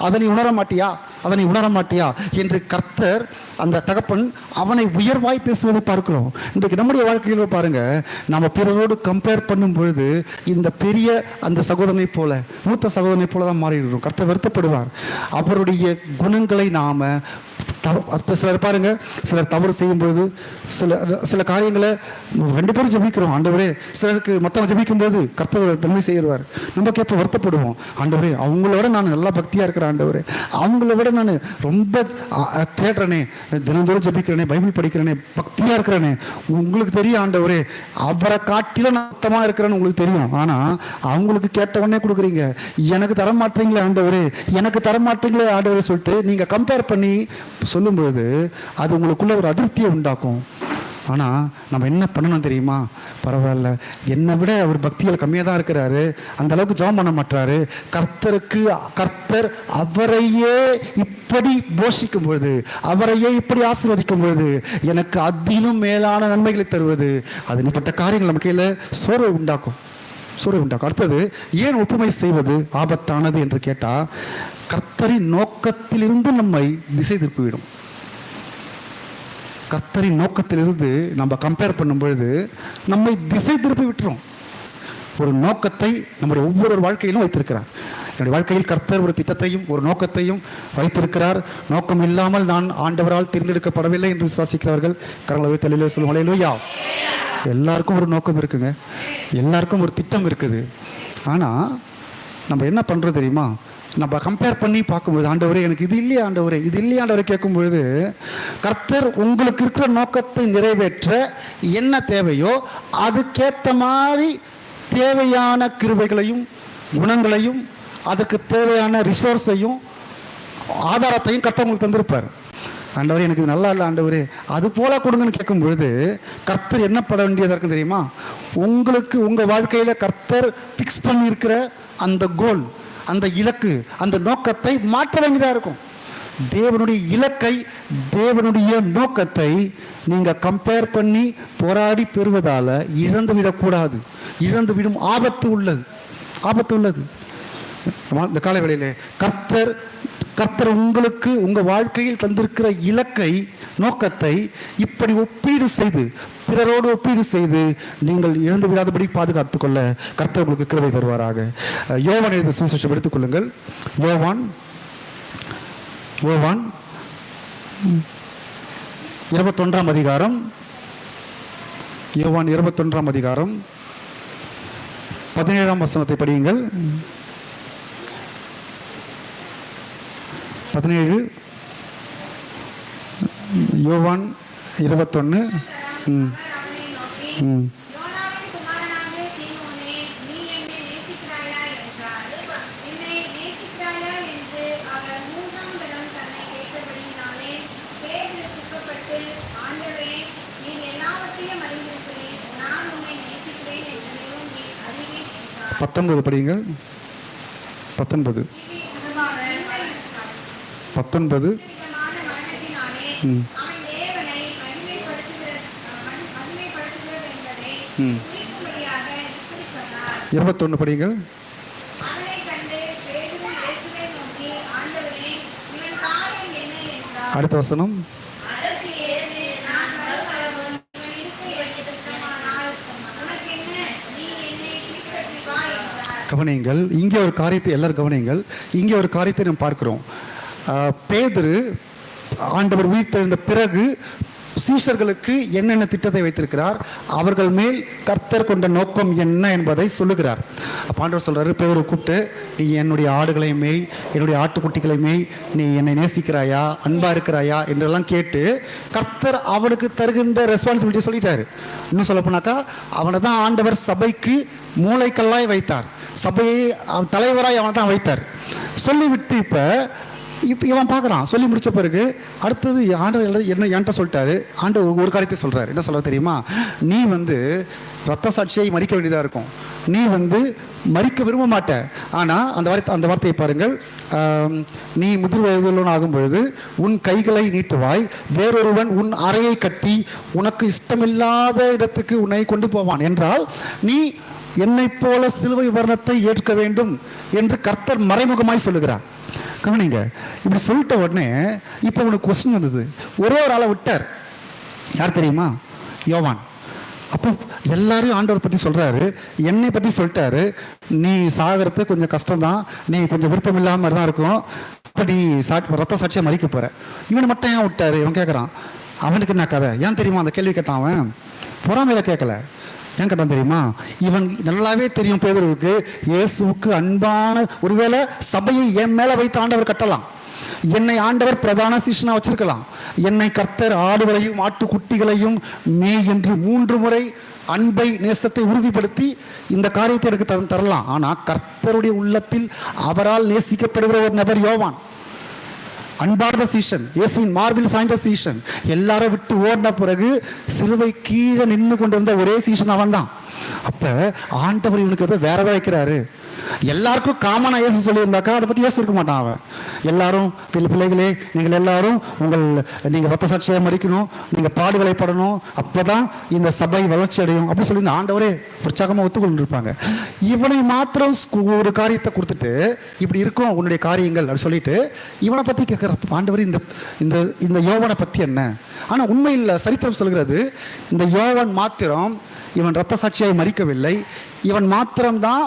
அதை நீ உணர மாட்டியா, அதை நீ உணர மாட்டியா என்று கர்த்தர் அந்த தகப்பன் அவனை உயர்வாய் பேசுவதை பார்க்கிறோம். இன்றைக்கு நம்முடைய வாழ்க்கையில் பாருங்க, நம்ம பிறரோடு கம்பேர் பண்ணும் பொழுது இந்த பெரிய அந்த சகோதரனை போல மூத்த சகோதரனை போல தான் மாறிடுறோம். கர்த்தர் வருத்தப்படுவார். அவருடைய குணங்களை நாம சிலர் பாருங்க, சிலர் தவறு செய்யும் பொழுது சில காரியங்களை ரெண்டு பேரும் ஜெபிக்கிறோம் ஆண்டவரே, சிலருக்கு மற்றவங்க ஜெபிக்கும் போது கர்த்தர் நன்மை செய்வார். நம்ம கேட்ப வருத்தப்படுவோம், ஆண்டவரே அவங்கள விட நான் நல்லா பக்தியா இருக்கிறேன், ஆண்டவரே அவங்கள விட நான் ரொம்ப தேடுறேனே, தினந்தோறும் ஜெபிக்கிறேனே, பைபிள் படிக்கிறேனே, பக்தியா இருக்கிறேனே, உங்களுக்கு தெரியும் ஆண்டவரே அவரை காட்டில நான் மொத்தமா இருக்கிறேன்னு உங்களுக்கு தெரியும். ஆனா அவங்களுக்கு கேட்டவொடனே கொடுக்குறீங்க, எனக்கு தர மாட்டீங்களே ஆண்டவரே, எனக்கு தர மாட்டீங்களே ஆண்டவரே சொல்லிட்டு நீங்க கம்பேர் பண்ணி சொல்லும் பொழுது அது உங்களுக்குள்ள ஒரு அதிருப்தியை உண்டாக்கும். ஆனா நம்ம என்ன பண்ணணும் தெரியுமா, பரவாயில்ல என்னை விட அவர் பக்திகள் கம்மியா தான் இருக்கிறாரு, அந்த அளவுக்கு ஜெபம் பண்ண மாட்டாரு, கர்த்தர் அவரையே இப்படி போஷிக்கும் பொழுது, அவரையே இப்படி ஆசீர்வதிக்கும் பொழுது எனக்கு அதிலும் மேலான நன்மைகளை தருவது, அது இப்படிப்பட்ட காரியங்கள் நம்ம கையில சோர்வை உண்டாக்கும். அடுத்தது, ஏன் ஒப்புமை செய்வது ஆபத்தானது என்று கேட்டா, கர்த்தரின் நோக்கத்திலிருந்து நம்மை திசை திருப்பிவிடும். கர்த்தரின் நோக்கத்திலிருந்து நம்ம கம்பேர் பண்ணும் பொழுது நம்மை திசை திருப்பி விட்டுரும். ஒரு நோக்கத்தை நம்முடைய ஒவ்வொரு வாழ்க்கையிலும் வைத்திருக்கிறார். என்னுடைய வாழ்க்கையில் கர்த்தர் ஒரு திட்டத்தையும் ஒரு நோக்கத்தையும் வைத்திருக்கிறார். நோக்கம் இல்லாமல் நான் ஆண்டவரால் தேர்ந்தெடுக்கப்படவில்லை என்று விசுவாசிக்கிறவர்கள் கரங்களை உயர்த்தி சொல்லுவோம். ஹல்லேலூயா. எல்லாருக்கும் ஒரு நோக்கம் இருக்குங்க, எல்லாருக்கும் ஒரு திட்டம் இருக்குது. ஆனால் நம்ம என்ன பண்ணுறது தெரியுமா? நம்ம கம்பேர் பண்ணி பார்க்கும்பொழுது, ஆண்டவரே எனக்கு இது இல்லையா, ஆண்டவரே இது இல்லையா, ஆண்டவரே கேட்கும்பொழுது, கர்த்தர் உங்களுக்கு இருக்கிற நோக்கத்தை நிறைவேற்ற என்ன தேவையோ அதுக்கேற்ற மாதிரி தேவையான கிருபைகளையும் குணங்களையும் அதுக்கு தேவையான ரிசோர்ஸையும் ஆதாரத்தையும் கர்த்தர் உங்களுக்கு தந்திருப்பார். ஆண்டவரே எனக்கு இது நல்லா இல்லை ஆண்டவரே அது போல கொடுங்கன்னு கேட்கும் பொழுது கர்த்தர் என்ன பட வேண்டியதாக இருக்கும் தெரியுமா? உங்களுக்கு உங்கள் வாழ்க்கையில் கர்த்தர் ஃபிக்ஸ் பண்ணியிருக்கிற அந்த கோல், அந்த இலக்கு, அந்த நோக்கத்தை மாற்ற வேண்டியதாக இருக்கும். தேவனுடைய இலக்கை, தேவனுடைய நோக்கத்தை நீங்கள் கம்பேர் பண்ணி போராடி பெறுவதால் இழந்து விடக்கூடாது. இழந்து விடும் ஆபத்து உள்ளது, ஆபத்து உள்ளது. இந்த காலை வேளையிலே கர்த்தர் உங்களுக்கு உங்க வாழ்க்கையில் தந்திருக்கிற இலக்கை, நோக்கத்தை இப்படி ஒப்பீடு செய்து, பிறரோடு ஒப்பீடு செய்து நீங்கள் இழந்து விடாதபடி பாதுகாத்துக் கொள்ள கர்த்தர் உங்களுக்கு கிருபை தருவாராக. யோவான் எழுதிய சுவிசேஷம் எடுத்துக்கொள்ளுங்கள். யோவான் 21ஆம் அதிகாரம். யோவான் 21ஆம் அதிகாரம் 17ஆம் வசனத்தை படியுங்கள். 17 யோவான் 21. பத்தொன்பது படியுங்கள். 19. ம் 21 படியுங்கள். அடுத்த வசனம். கவனியுங்கள், இங்கே ஒரு காரியத்தை எல்லாரும் கவனியுங்கள். இங்கே ஒரு காரியத்தை நாம் பார்க்கிறோம். பேதுரு ஆண்டவர் உயிர்த்தெழுந்த பிறகு சீஷர்களுக்கு என்னென்ன திட்டத்தை வைத்திருக்கிறார், அவர்கள் மேல் கர்த்தர் கொண்ட நோக்கம் என்ன என்பதை சொல்லுகிறார். அப்போ ஆண்டவர் சொல்றாரு, பேதுருவை கூப்பிட்டு, நீ என்னுடைய ஆடுகளை மேய், என்னுடைய ஆட்டுக்குட்டிகளை மேய், நீ என்னை நேசிக்கிறாயா, அன்பா இருக்கிறாயா என்றெல்லாம் கேட்டு கர்த்தர் அவனுக்கு தருகின்ற ரெஸ்பான்சிபிலிட்டி சொல்லிட்டாரு. இன்னும் சொல்ல போனாக்கா, அவனை தான் ஆண்டவர் சபைக்கு மூளைக்கல்லாய் வைத்தார், சபையை தலைவராய் அவனை தான் வைத்தார். சொல்லிவிட்டு இப்போ இவன் பார்க்குறான். சொல்லி முடித்த பிறகு அடுத்தது ஆண்டவர் என்ன என்கிட்ட சொல்லிட்டாரு. ஆண்டவர் ஒரு காரியத்தை சொல்கிறார். என்ன சொல்ல தெரியுமா? நீ ரத்த சாட்சியை மறிக்க வேண்டியதாக இருக்கும். நீ மறிக்க விரும்ப மாட்ட. ஆனால் அந்த வார்த்தையை பாருங்கள். நீ முதிர் வயதுள்ளவன் ஆகும் பொழுது உன் கைகளை நீட்டுவாய், வேறொருவன் உன் அறையை கட்டி உனக்கு இஷ்டமில்லாத இடத்துக்கு உன்னை கொண்டு போவான் என்றால் நீ என்னை போல சிலுவை மரணத்தை ஏற்க வேண்டும் என்று கர்த்தர் மறைமுகமாய் சொல்லுகிறார். கவனிங்க, இப்படி சொல்லிட்ட உடனே இப்போ உனக்கு கொஸ்டின் வந்தது. ஒரே ஒரு ஆளை விட்டார். யார் தெரியுமா? யோவான். அப்போ எல்லாரையும் ஆண்டவர் பற்றி சொல்கிறாரு, என்னை பற்றி சொல்லிட்டாரு. நீ சாகிறது கொஞ்சம் கஷ்டம்தான், நீ கொஞ்சம் விருப்பம் இல்லாமல் தான் இருக்கும், இப்போ நீ ரத்த சாட்சியாக மறிக்க போகிற. இவனை மட்டும் ஏன் விட்டாரு? இவன் கேட்குறான். அவனுக்கு என்ன கதை? ஏன் தெரியுமா அந்த கேள்வி கேட்டான்? அவன் பொறாமையில கேட்கல. ஏன் கேட்டான் தெரியுமா? இவன் நல்லாவே தெரியும் பேதுருவுக்கு, இயேசுவுக்கு அன்பான, ஒருவேளை சபையை என் மேலே வைத்து ஆண்டவர் கட்டலாம், என்னை ஆண்டவர் பிரதான சீஷனா வச்சிருக்கலாம், என்னை கர்த்தர் ஆடுகளையும் ஆட்டுக்குட்டிகளையும் மேய் என்று 3 முறை அன்பை, நேசத்தை உறுதிப்படுத்தி இந்த காரியத்தை எனக்கு தரலாம். ஆனால் கர்த்தருடைய உள்ளத்தில் அவரால் நேசிக்கப்படுகிற ஒரு நபர் யோவான், அன்பார்ந்த சீஷன், இயேசுவின் மார்பில் சாய்ந்த சீஷன், எல்லாரும் விட்டு ஓடின பிறகு சிலுவை கீழே நின்று கொண்டிருந்த ஒரே சீஷன் அவன் தான். அப்ப ஆண்டவர் இவனுக்கு வேற ஏதாவது வைக்கிறாரு. எல்லாருக்கும் காமனா இயேசு சொல்லியிருந்தாக்கா அதை பத்தி யோசிக்க மாட்டான் அவன். எல்லாரும் பிள்ளைகளே, நீங்கள் எல்லாரும் நீங்க ரத்த சாட்சியாக மறிக்கணும், நீங்க பாடுகளை படணும், அப்பதான் இந்த சபை வளர்ச்சி அடையும் அப்படி சொல்லி இந்த ஆண்டவரே உற்சாகமா ஒத்துக்கொண்டு இருப்பாங்க. இவனை மாத்திரம் ஒரு காரியத்தை கொடுத்துட்டு இப்படி இருக்கும் உன்னுடைய காரியங்கள் அப்படி சொல்லிட்டு இவனை பத்தி கேட்கிற ஆண்டவர் இந்த யோவானை பத்தி என்ன? ஆனா உண்மையில் சரித்திரம் சொல்கிறது, இந்த யோவான் மாத்திரம் இவன் இரத்த சாட்சியாய் மரிக்கவில்லை, இவன் மாத்திரம்தான்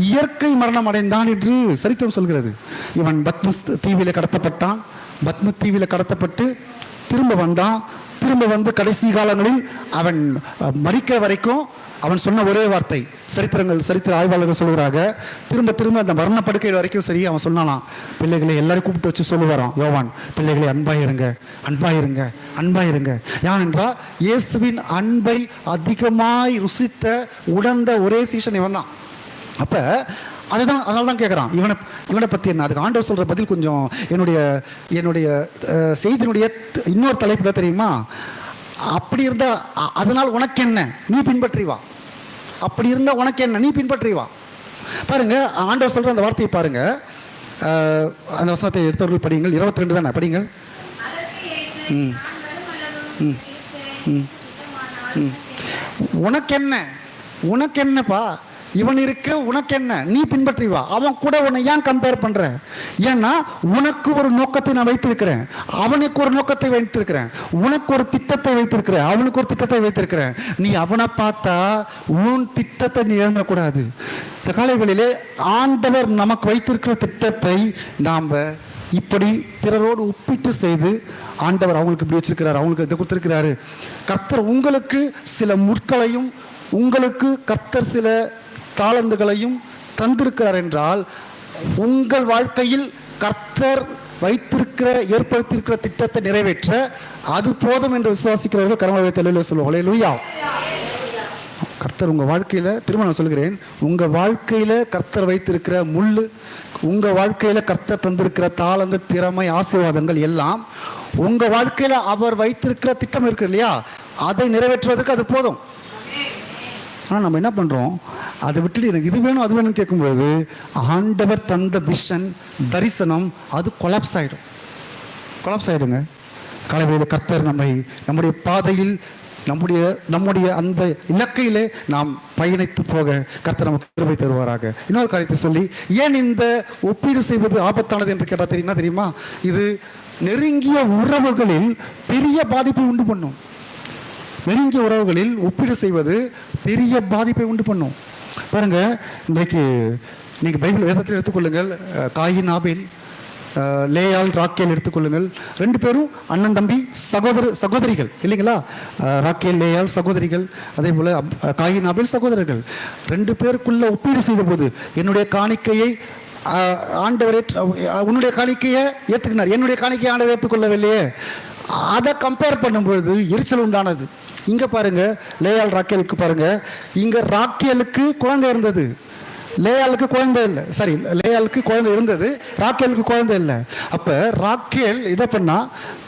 இயற்கை மரணம் அடைந்தான் என்று சரித்திரம் சொல்கிறது. இவன் பத்மஸ் தீவில கடத்தப்பட்டான், பத்ம தீவில கடத்தப்பட்டு திரும்ப வந்தான். திரும்ப வந்து கடைசி காலங்களில் அவன் மரிக்கிற வரைக்கும் அவன் சொன்ன ஒரே வார்த்தை, சரித்திர ஆய்வாளர்கள் சொல்லுறாங்க, திரும்ப திரும்ப அந்த மரணப்படுக்கை வரைக்கும் சரி அவன் சொன்னானாம், பிள்ளைகளை எல்லாரும் கூப்பிட்டு வச்சு சொல்லுவாராம் யோவான், பிள்ளைகளை அன்பாயிருங்க, அன்பாயிருங்க, அன்பாயிருங்க. யான் என்றால் இயேசுவின் அன்பை அதிகமாய் ருசித்த உணர்ந்த ஒரே சீஷன் இவன் தான். அப்ப அதுதான், அதனால தான் கேட்குறான், இவனை பற்றி என்ன. அதுக்கு ஆண்டவர் சொல்கிற பதில் கொஞ்சம் என்னுடைய செய்தியினுடைய இன்னொரு தலைப்பு தெரியுமா, அப்படி இருந்தா அதனால் உனக்கு என்ன, நீ பின்பற்றி வா. அப்படி இருந்தா உனக்கு என்ன, நீ பின்பற்றி வா. பாருங்க ஆண்டவர் சொல்ற அந்த வார்த்தையை பாருங்க, அந்த வசனத்தை எடுத்தவர்கள் படியுங்கள். 22 தானே, படிங்கள். உனக்கு என்ன, உனக்கு என்னப்பா, இவன் இருக்க உனக்கு என்ன, நீ பின்பற்றி வா. அவன் கூட உன்னை ஏன் கம்பேர் பண்ற? ஏன்னா உனக்கு ஒரு நோக்கத்தை நான் வைத்திருக்கிறேன், அவனுக்கு ஒரு நோக்கத்தை வைத்திருக்கிறேன், உனக்கு ஒரு திட்டத்தை வைத்திருக்கிறேன், அவனுக்கு ஒரு திட்டத்தை வைத்திருக்கிறேன். நீ அவனை பார்த்தா உன் திட்டத்தை நீ இழந்தக்கூடாது. இந்த காலைகளிலே ஆண்டவர் நமக்கு வைத்திருக்கிற திட்டத்தை நாம் இப்படி பிறரோடு ஒப்பிட்டு செய்து, ஆண்டவர் அவங்களுக்கு இப்படி வச்சிருக்கிறார், அவங்களுக்கு இதை கொடுத்திருக்கிறாரு. கர்த்தர் உங்களுக்கு சில முற்களையும், உங்களுக்கு கர்த்தர் சில தாளந்துகளையும் தந்திருக்கிறார் என்றால், உங்கள் வாழ்க்கையில் கர்த்தர் வைத்திருக்கிற ஏற்படுத்தியிருக்கிற திட்டத்தை நிறைவேற்ற அது போதும் என்று விசுவாசிக்கிறவர்கள் கரங்களை தெளிவில் சொல்லுவாங்க. ஹல்லேலூயா. கர்த்தர் உங்க வாழ்க்கையில, திரும்ப நான் சொல்கிறேன், உங்க வாழ்க்கையில கர்த்தர் வைத்திருக்கிற முள்ளு, உங்க வாழ்க்கையில கர்த்தர் தந்திருக்கிற தாளந்து, திறமை, ஆசீர்வாதங்கள் எல்லாம் உங்க வாழ்க்கையில அவர் வைத்திருக்கிற திட்டம் இருக்கு இல்லையா, அதை நிறைவேற்றுவதற்கு அது போதும். ஆனால் நம்ம என்ன பண்ணுறோம், அதை விட்டுட்டு எனக்கு இது வேணும் அது வேணும்னு கேட்கும்போது ஆண்டவர் தந்த விஷன், தரிசனம் அது கொலாப்ஸ் ஆகிடுங்க. காலையில் கர்த்தர் நம்முடைய பாதையில், நம்முடைய அந்த இலக்கையிலே நாம் பயணித்து போக கர்த்தர் நமக்கு கிருபை தருவாராக. இன்னொரு காரியத்தை சொல்லி, ஏன் இந்த ஒப்பீடு செய்வது ஆபத்தானது என்று கேட்டால் தெரியுமா, இது நெருங்கிய உறவுகளில் பெரிய பாதிப்பை உண்டு பண்ணும். நெருங்கிய உறவுகளில் ஒப்பீடு செய்வது பெரிய பாதிப்பை உண்டு பண்ணும். பாருங்க, இன்றைக்கு நீங்க பைபிள் வேதத்தில் எடுத்துக்கொள்ளுங்கள், காயின் ஆபேல், லேயாள் ராக்கேல் எடுத்துக்கொள்ளுங்கள். 2 பேரும் அண்ணன் தம்பி சகோதரிகள் இல்லைங்களா, ராக்கேல் லேயாள் சகோதரிகள், அதே போல காயின் ஆபேல் சகோதரர்கள். 2 பேருக்குள்ள ஒப்பீடு செய்த போது, என்னுடைய காணிக்கையை ஆண்டவர் உன்னுடைய காணிக்கையை ஏற்றுக்கினார், என்னுடைய காணிக்கையை ஆண்டவர் ஏற்றுக்கொள்ளவில்லையே, அதை கம்பேர் பண்ணும்பொழுது எரிச்சல் உண்டானது. இங்க பாருங்க, லேயாள் ராக்கேலுக்கு பாருங்க, இங்க ராக்கேலுக்கு குழந்தை இருந்தது, லேயாளுக்கு குழந்தை இல்லை. சரி, லேயாளுக்கு குழந்தை இருந்தது, ராக்கேலுக்கு குழந்தை இல்லை. அப்ப ராக்கேல் இதை பண்ணா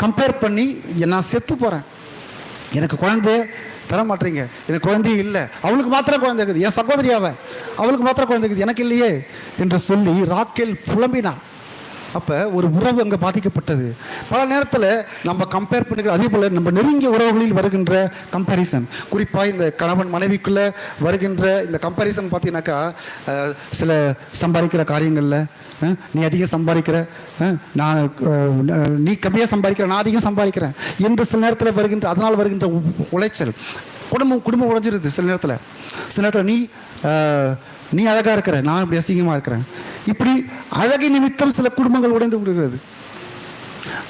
கம்பேர் பண்ணி, நான் செத்து போறேன், எனக்கு குழந்தைய தர மாட்டீங்க, எனக்கு குழந்தையே இல்லை, அவளுக்கு மாத்திரம் குழந்தை இருக்குது, என் சகோதரி அவளுக்கு மாத்திரம் குழந்தை இருக்குது, எனக்கு இல்லையே என்று சொல்லி ராக்கேல் புலம்பினான். அப்போ ஒரு உறவு அங்கே பாதிக்கப்பட்டது. பல நேரத்தில் நம்ம கம்பேர் பண்ணிக்கிற, அதே போல் நம்ம நெருங்கிய உறவுகளில் வருகின்ற கம்பேரிசன், குறிப்பாக இந்த கணவன் மனைவிக்குள்ளே வருகின்ற இந்த கம்பேரிசன் பார்த்தீங்கன்னாக்கா, சில சம்பாதிக்கிற காரியங்களில் நீ அதிகம் சம்பாதிக்கிற, நீ கம்மியாக சம்பாதிக்கிற, நான் அதிகம் சம்பாதிக்கிறேன் என்று சில நேரத்தில் வருகின்ற, அதனால் வருகின்ற உளைச்சல், குடும்பம் உடைஞ்சிருது. சில நேரத்தில் நீ அழகா இருக்கிற, நான் இப்படி அசிங்கமா இருக்கிறேன், இப்படி அழகை நிமித்தம் சில குடும்பங்கள் உடைந்து விடுகிறது.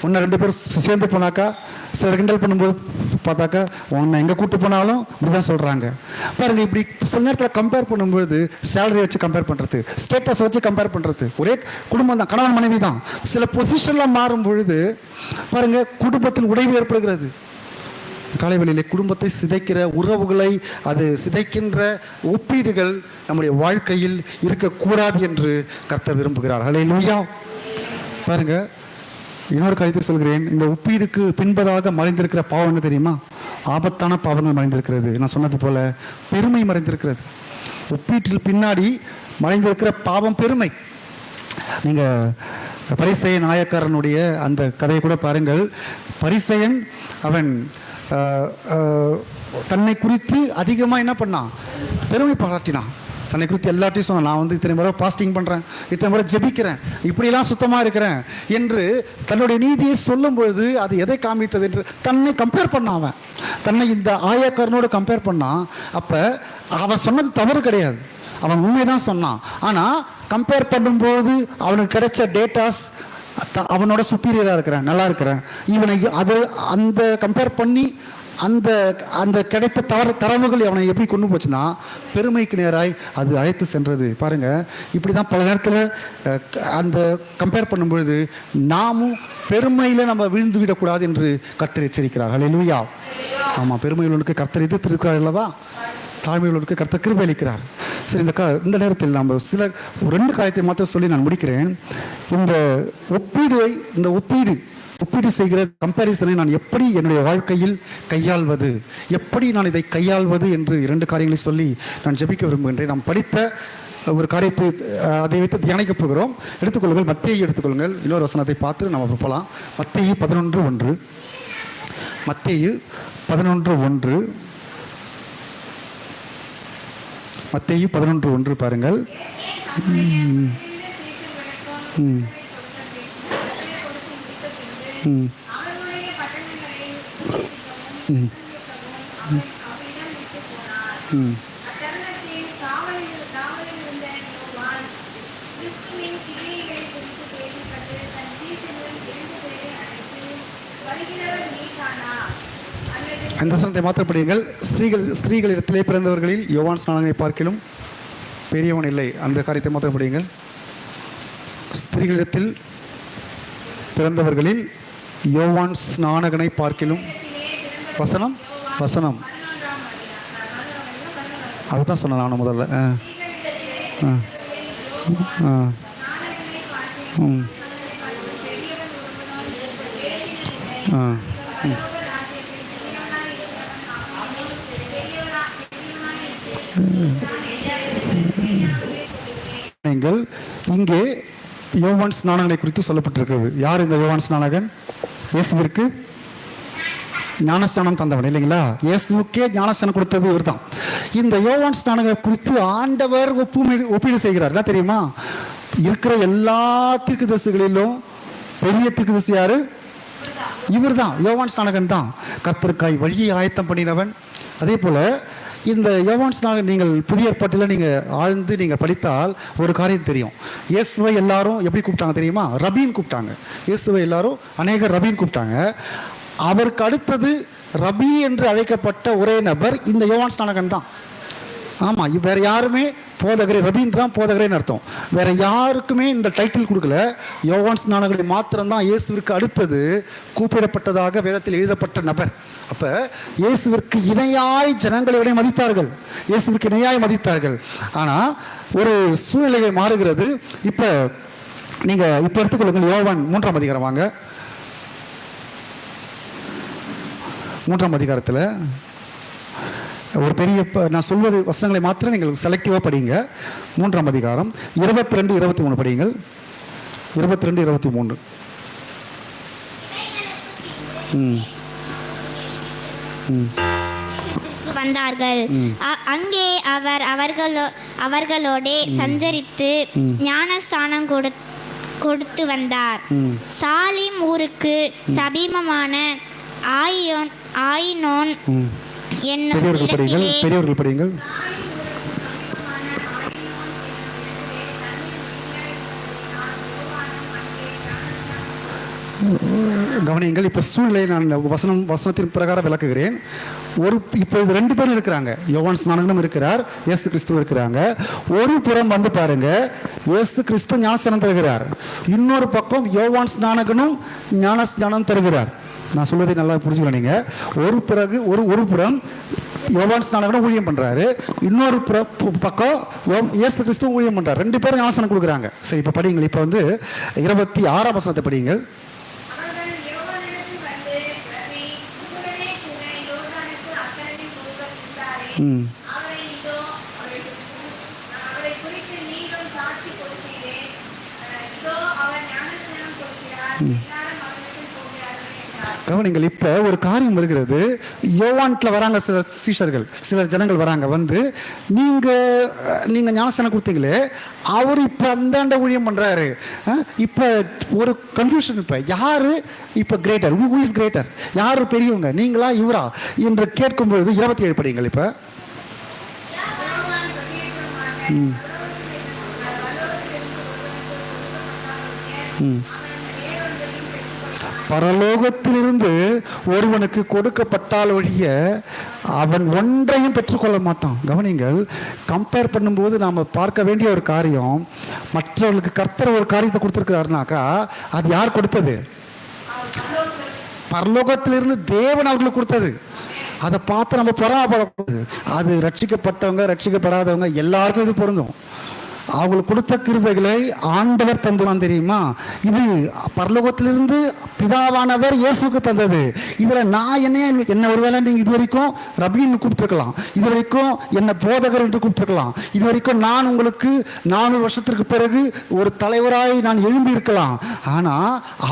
1-2 பேர் சேர்ந்து போனாக்கா, சில கிண்டல் பண்ணும்போது பார்த்தாக்கா, உன்னை எங்கே கூட்டு போனாலும் இப்படிதான் சொல்றாங்க. பாருங்க, இப்படி சில நேரத்தில் கம்பேர் பண்ணும்போது சேலரி வச்சு கம்பேர் பண்றது, ஸ்டேட்டஸ் வச்சு கம்பேர் பண்றது, ஒரே குடும்பம் தான், கணவன் மனைவி தான், சில பொசிஷன்ல மாறும் பொழுது பாருங்க குடும்பத்தில் உடைவு ஏற்படுகிறது. காலைவெளியிலே குடும்பத்தை சிதைக்கிற, உறவுகளை அது சிதைக்கின்ற ஒப்பீடுகள் நம்முடைய வாழ்க்கையில் இருக்கக்கூடாது என்று கர்த்தர் விரும்புகிறார். ஹல்லேலூயா. பாருங்க, இன்னொரு காரியத்தை சொல்கிறேன், இந்த ஒப்பீடுக்கு பின்பதாக மறைந்திருக்கிற பாவம் என்ன தெரியுமா? ஆபத்தான பாவங்கள் மறைந்திருக்கிறது. நான் சொன்னது போல பெருமை மறைந்திருக்கிறது. ஒப்பீட்டில் பின்னாடி மறைந்திருக்கிற பாவம் பெருமை. நீங்க பரிசேயன் நாயக்காரனுடைய அந்த கதையை கூட பாருங்கள். பரிசேயன் அவன் தன்னை குறித்து அதிகமாக என்ன பண்ணான்? பெருமை பாராட்டினான். தன்னை குறித்து எல்லாத்தையும் சொன்னான். நான் வந்து இத்தனை முறை பாஸ்டிங் பண்ணுறேன், இத்தனை முறை ஜெபிக்கிறேன், இப்படிலாம் சுத்தமாக இருக்கிறேன் என்று தன்னுடைய நீதியை சொல்லும் பொழுது அது எதை காமித்தது என்று தன்னை கம்பேர் பண்ணான். அவன் தன்னை இந்த ஆயக்காரனோடு கம்பேர் பண்ணான். அப்போ அவன் சொன்னது தவறு கிடையாது, அவன் உண்மைதான் சொன்னான். ஆனால் கம்பேர் பண்ணும்போது அவனுக்கு கிடைச்ச டேட்டாஸ் அவனோட சுப்பீரியராக இருக்கிறேன், நல்லா இருக்கிறேன், இவனை அது அந்த கம்பேர் பண்ணி அந்த அந்த கிடைத்த தரவுகள் அவனை எப்படி கொண்டு போச்சுன்னா பெருமைக்கு நேராய் அது அழைத்து சென்றது. பாருங்க, இப்படி தான் பல நேரத்தில் அந்த கம்பேர் பண்ணும்பொழுது நாமும் பெருமையில் நம்ம விழுந்து விடக்கூடாது என்று கர்த்தர் எச்சரிக்கிறார். ஹல்லேலூயா. ஆமாம், பெருமையுள்ளவனுக்கு கர்த்தர் எதிர்த்திருக்கிறார் அல்லவா, தாழ்மையுள்ளவனுக்கு கர்த்தர் கிருபை அளிக்கிறார். சரி, இந்த நேரத்தில் நம்ம சில 2 காரியத்தை மாத்திரம் சொல்லி நான் முடிக்கிறேன். இந்த ஒப்பீடு செய்கிற கம்பேரிசனை நான் எப்படி என்னுடைய வாழ்க்கையில் கையாள்வது, எப்படி நான் இதை கையாள்வது என்று 2 காரியங்களை சொல்லி நான் ஜெபிக்க விரும்புகின்றேன். நாம் படித்த ஒரு காரியத்தை அதை வைத்து தியானிக்க போகிறோம். எடுத்துக்கொள்ளுங்கள், மத்தேயு எடுத்துக்கொள்ளுங்கள். இன்னொரு வசனத்தை பார்த்து நம்ம போகலாம். மத்தேயு 11:1. மத்தேயு 11:1. மத்தேயு 11:1 பாருங்கள். அந்த வசனத்தை மாத்திரம் படியுங்கள். ஸ்திரீகளிடத்திலே பிறந்தவர்களில் யோவான் ஸ்நானகனை பார்க்கிலும் பெரியவன் இல்லை. அந்த காரியத்தை மாத்திரம் படியுங்கள். ஸ்திரீகளிடத்தில் பிறந்தவர்களில் யோவான் ஸ்நானகனை பார்க்கிலும் வசனம் அதுதான் சொன்னேன் நான் முதல்ல. நீங்கள் இங்கே யோவான் ஸ்நானகனை குறித்து சொல்லப்பட்டிருக்கிறது. யார் இந்த யோவான் ஸ்நானகன்? இயேசுவிற்கு ஞானஸ்தானம் தந்தவன் இல்லைங்களா? இயேசுக்கே ஞானஸ்தானம் கொடுத்தது இவர் தான். இந்த யோவான் ஸ்நானகனை குறித்து ஆண்டவர் ஒப்பீடு செய்கிறார். என்ன தெரியுமா? இருக்கிற எல்லா தீர்க்கதரிசிகளிலும் பெரிய தீர்க்கதரிசி யாரு? இவர் தான், யோவான் ஸ்நானகன் தான். கர்த்தருக்காய் வழியை ஆயத்தம் பண்ணினவன். அதே போல இந்த யோவான் ஸ்நானகன் நீங்கள் புதிய ஏற்பாட்டில் நீங்கள் ஆழ்ந்து நீங்கள் படித்தால் ஒரு காரியம் தெரியும். இயேசுவை எல்லாரும் எப்படி கூப்பிட்டாங்க தெரியுமா? ரபின்னு கூப்பிட்டாங்க. இயேசுவை எல்லாரும் அநேகர் ரபின்னு கூப்பிட்டாங்க. அவருக்கு அடுத்தது ரபி என்று அழைக்கப்பட்ட ஒரே நபர் இந்த யோவான் ஸ்நானகன் தான். ஆமாம், வேற யாருமே போதகரே, ரபின்றான் போதகரேன்னு அர்த்தம். வேற யாருக்குமே இந்த டைட்டில் கொடுக்கல. யோவான் ஸ்நானகனை மாத்திரம்தான் இயேசுவிற்கு அடுத்தது கூப்பிடப்பட்டதாக வேதத்தில் எழுதப்பட்ட நபர். அப்ப இயேசுவிற்கு இணையாய் ஜனங்களை மதித்தார்கள், இயேசுவிற்கு இணையாய் மதித்தார்கள். ஆனா ஒரு சூழ்நிலை மாறுகிறது. இப்ப நீங்க இப்ப எடுத்துக்கொள்ளுங்கள். யோவான் 3ஆம் அதிகாரம் வாங்க. 3ஆம் அதிகாரத்தில் ஒரு பெரிய, நான் சொல்வது வசனங்களை மாத்திரம் நீங்கள் செலக்டிவாக படிங்க. 3ஆம் அதிகாரம் 22-23 படியுங்கள். 22-23. வந்தார்கள். அங்கே அவர் அவர்களோடே சஞ்சரித்து ஞானஸ்தானம் கொடுத்து வந்தார். சாலிம் ஊருக்கு சமீபமான ஆயினோன் என்னும் பெரியவர்கள் படியுங்கள். கவனியுங்கள். இப்ப சூழ்நிலை நான் வசனத்தின் பிரகாரம் விளக்குகிறேன். இப்பொழுது 2 பேரும் இருக்கிறாங்க. யோவான் ஸ்நானகனும் இருக்கிறார், இயேசு கிறிஸ்து இருக்கிறாங்க. ஒரு புறம் வந்து பாருங்க, இயேசு கிறிஸ்து ஞானஸ்நானம் தருகிறார். இன்னொரு பக்கம் யோவான் ஸ்நானகனும் ஞானஸ்நானம் தருகிறார். நான் சொல்வதை நல்லா புரிஞ்சுக்கணும் நீங்க. ஒரு புறம் யோவான் ஸ்நானகனும் ஊழியம் பண்றாரு, இன்னொரு பக்கம் இயேசு கிறிஸ்து ஊழியம் பண்றாரு. 2 பேரும் ஞானஸ்நானம் கொடுக்குறாங்க. சரி, இப்ப படியுங்கள். இப்ப வந்து 26ஆம் வசனத்தை படியுங்கள். கவனிங்கள். இப்ப ஒரு காரியம் வருகிறது. யோவான்ல வராங்க சில சீஷர்கள், சில ஜனங்கள் வராங்க. வந்து நீங்க ஞானஸ்தானம் கொடுத்தீங்களே, அவர் இப்ப அந்தாண்ட ஊழியம் பண்றாரு. இப்ப ஒரு கன்ஃபியூஷன். இப்ப யாரு இப்ப கிரேட்டர், ஹூ இஸ் கிரேட்டர், யாரு பெரியவங்க, நீங்களா இவரா என்று கேட்கும் பொழுது 27 படிங்கள். இப்ப பரலோகத்திலிருந்து ஒருவனுக்கு கொடுக்கப்பட்டால் ஒழிய அவன் ஒன்றையும் பெற்றுக்கொள்ள மாட்டான். கவனிங்கள். கம்பேர் பண்ணும்போது நாம பார்க்க வேண்டிய ஒரு காரியம், மற்றவர்களுக்கு கர்த்தர் ஒரு காரியத்தை கொடுத்திருக்கிறாருனாக்கா அது யார் கொடுத்தது? பரலோகத்திலிருந்து தேவன் அவர்களுக்கு கொடுத்தது. அதை பார்த்து நம்ம பொறாமப்படக்கூடாது. அது ரட்சிக்கப்பட்டவங்க ரட்சிக்கப்படாதவங்க எல்லாருக்கும் இது பொருந்தும். அவங்களுக்கு கொடுத்த கிருபைகளை ஆண்டவர் தந்துவான். தெரியுமா? இது பரலோகத்திலிருந்து பிதாவானவர் இயேசுக்கு தந்தது. இதுல நான் என்ன ஒருவேளை நீங்க இது வரைக்கும் ரபின்னு கூப்பிட்டுருக்கலாம், இது வரைக்கும் என்ன போதகர் என்று கூப்பிட்டுருக்கலாம், இது வரைக்கும் நான் உங்களுக்கு 400 வருஷத்திற்கு பிறகு ஒரு தலைவராய் நான் எழும்பி இருக்கலாம். ஆனா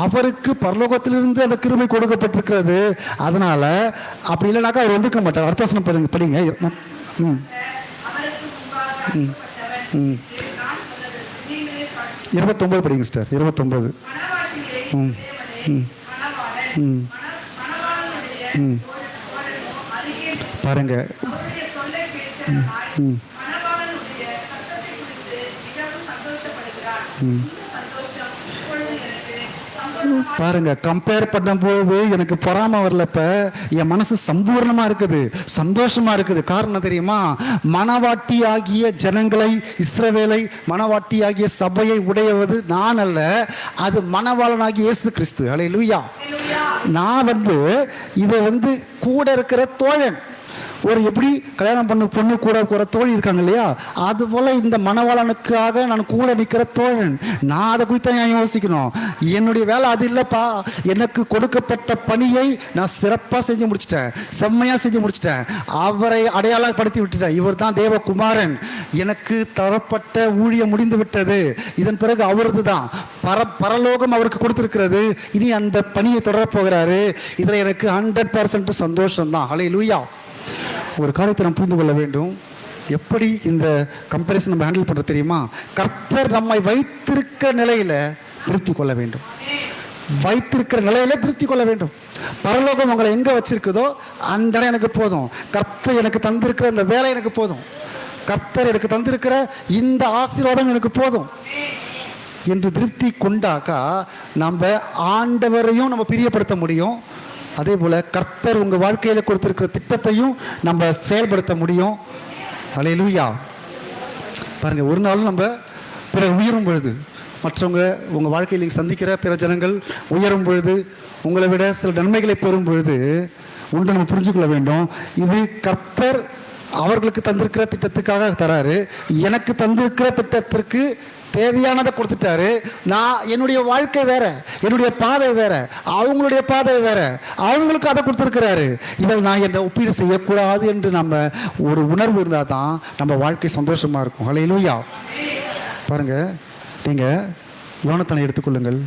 அவருக்கு பரலோகத்திலிருந்து அந்த கிருபை கொடுக்கப்பட்டிருக்கிறது. அதனால அப்படி இல்லைனாக்கா அவர் வந்திருக்க மாட்டார். அர்த்தவசனம் படிங்க. 29 படிங்க சிஸ்டர். 29. பாருங்க. பாருங்க, கம்பேர் பண்ணும்போது எனக்கு பொறாம வரல. இப்ப என் மனசு சம்பூர்ணமா இருக்குது, சந்தோஷமா இருக்குது. காரணம் தெரியுமா? மனவாட்டி ஆகிய ஜனங்களை, இஸ்ரவேலை, மனவாட்டி ஆகிய சபையை உடையவது நான் அல்ல, அது மணவாளனாகிய இயேசு கிறிஸ்து. அல்லேலூயா. நான் இதை கூட இருக்கிற தோழன், ஒரு எப்படி கல்யாணம் பண்ண பொண்ணு கூட தோழி இருக்காங்க இல்லையா, அது போல இந்த மணவாளனுக்காக நான் கூட நிற்கிற தோழன். நான் அதை குறித்து தான் யோசிக்கணும். என்னுடைய வேலை அது இல்லப்பா. எனக்கு கொடுக்கப்பட்ட பணியை நான் சிறப்பாக செஞ்சு முடிச்சிட்டேன், செம்மையா செஞ்சு முடிச்சிட்டேன். அவரை அடையாளப்படுத்தி விட்டுட்டேன். இவர் தான் தேவகுமாரன். எனக்கு தரப்பட்ட ஊழியம் முடிந்து விட்டது. இதன் பிறகு அவரது தான் பரலோகம் அவருக்கு கொடுத்திருக்கிறது. இனி அந்த பணியை தொடரப் போகிறாரு. இதுல எனக்கு 100% சந்தோஷம் தான். அல்லேலூயா. ஒரு காரியத்தை நாம் புரிந்து கொள்ள வேண்டும். எப்படி இந்த கம்பேரிசன் நம்ம ஹேண்டில் பண்றது தெரியுமா? கர்த்தர் நம்மை வைத்திருக்க நிலையில திருப்தி கொள்ள வேண்டும். வைத்திருக்கிற நிலையில திருப்தி கொள்ள வேண்டும். பரலோகம் உங்களை எங்க வச்சிருக்குதோ அந்த இடம் எனக்கு போதும். கர்த்தர் எனக்கு தந்திருக்கிற இந்த வேலை எனக்கு போதும். கர்த்தர் எனக்கு தந்திருக்கிற இந்த ஆசீர்வாதம் எனக்கு போதும் என்று திருப்தி கொண்டாக்கா நம்ம ஆண்டவரையும் நம்ம பிரியப்படுத்த முடியும். அதே போல கர்த்தர் உங்க வாழ்க்கையில கொடுத்திருக்கிற திட்டத்தையும் நம்ம செயல்படுத்த முடியும். அல்லேலூயா. பாருங்க, ஒரு நாள் நம்ம பிறர் உயரும் பொழுது, மற்றவங்க உங்க வாழ்க்கையில் நீங்க சந்திக்கிற பிற ஜனங்கள் உயரும் பொழுது, உங்களை விட சில நன்மைகளை பெறும் பொழுது ஒன்று நம்ம புரிஞ்சுக்கொள்ள வேண்டும். இது கர்த்தர் அவர்களுக்கு தந்திருக்கிற திட்டத்துக்காக தராரு. எனக்கு தந்திருக்கிற திட்டத்திற்கு தேவையானதை கொடுத்துட்டாரு. நான் என்னுடைய வாழ்க்கை வேற, என்னுடைய பாதை வேற, அவங்களுடைய பாதை வேற, அவங்களுக்கு அதை கொடுத்துருக்கிறாரு. இதில் நான் என்னை ஒப்பீடு செய்யக்கூடாது என்று நம்ம ஒரு உணர்வு இருந்தால் தான் நம்ம வாழ்க்கை சந்தோஷமா இருக்கும். அல்லேலூயா. பாருங்க, நீங்க யோனத்தானை எடுத்துக்கொள்ளுங்கள்.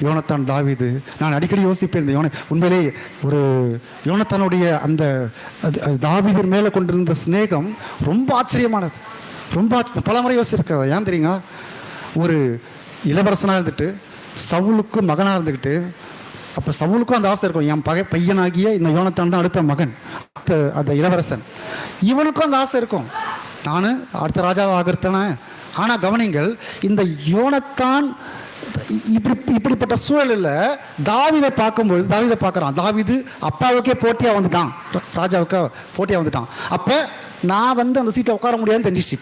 யோனத்தான், தாவீது. நான் அடிக்கடி யோசிப்பேன், இந்த உண்மையிலே ஒரு யோனத்தானுடைய அந்த தாவீதின் மேலே கொண்டிருந்த சிநேகம் ரொம்ப ஆச்சரியமானது. ரொம்ப பல முறை யோசிச்சிருக்க. ஏன் தெரியுங்க? ஒரு இளவரசனாக இருந்துட்டு சவுலுக்கு மகனாக இருந்துக்கிட்டு, அப்போ சவுலுக்கும் அந்த ஆசை இருக்கும், என் பையனாகிய இந்த யோனத்தான் தான் அடுத்த மகன், அந்த இளவரசன். இவனுக்கும் அந்த ஆசை இருக்கும், நான் அடுத்த ராஜாவை ஆகிறத்தன. ஆனால் கவனிங்கள், இந்த யோனத்தான் இப்படிப்பட்ட சூழலில் தாவீதை பார்க்கும்போது, தாவீதை பார்க்குறான். தாவீது அப்பாவுக்கே போட்டியாக வந்துட்டான், ராஜாவுக்கு போட்டியாக வந்துட்டான். அப்போ நான் அந்த சீட்டை உட்கார முடியாதுன்னு தெரிஞ்சிச்சு.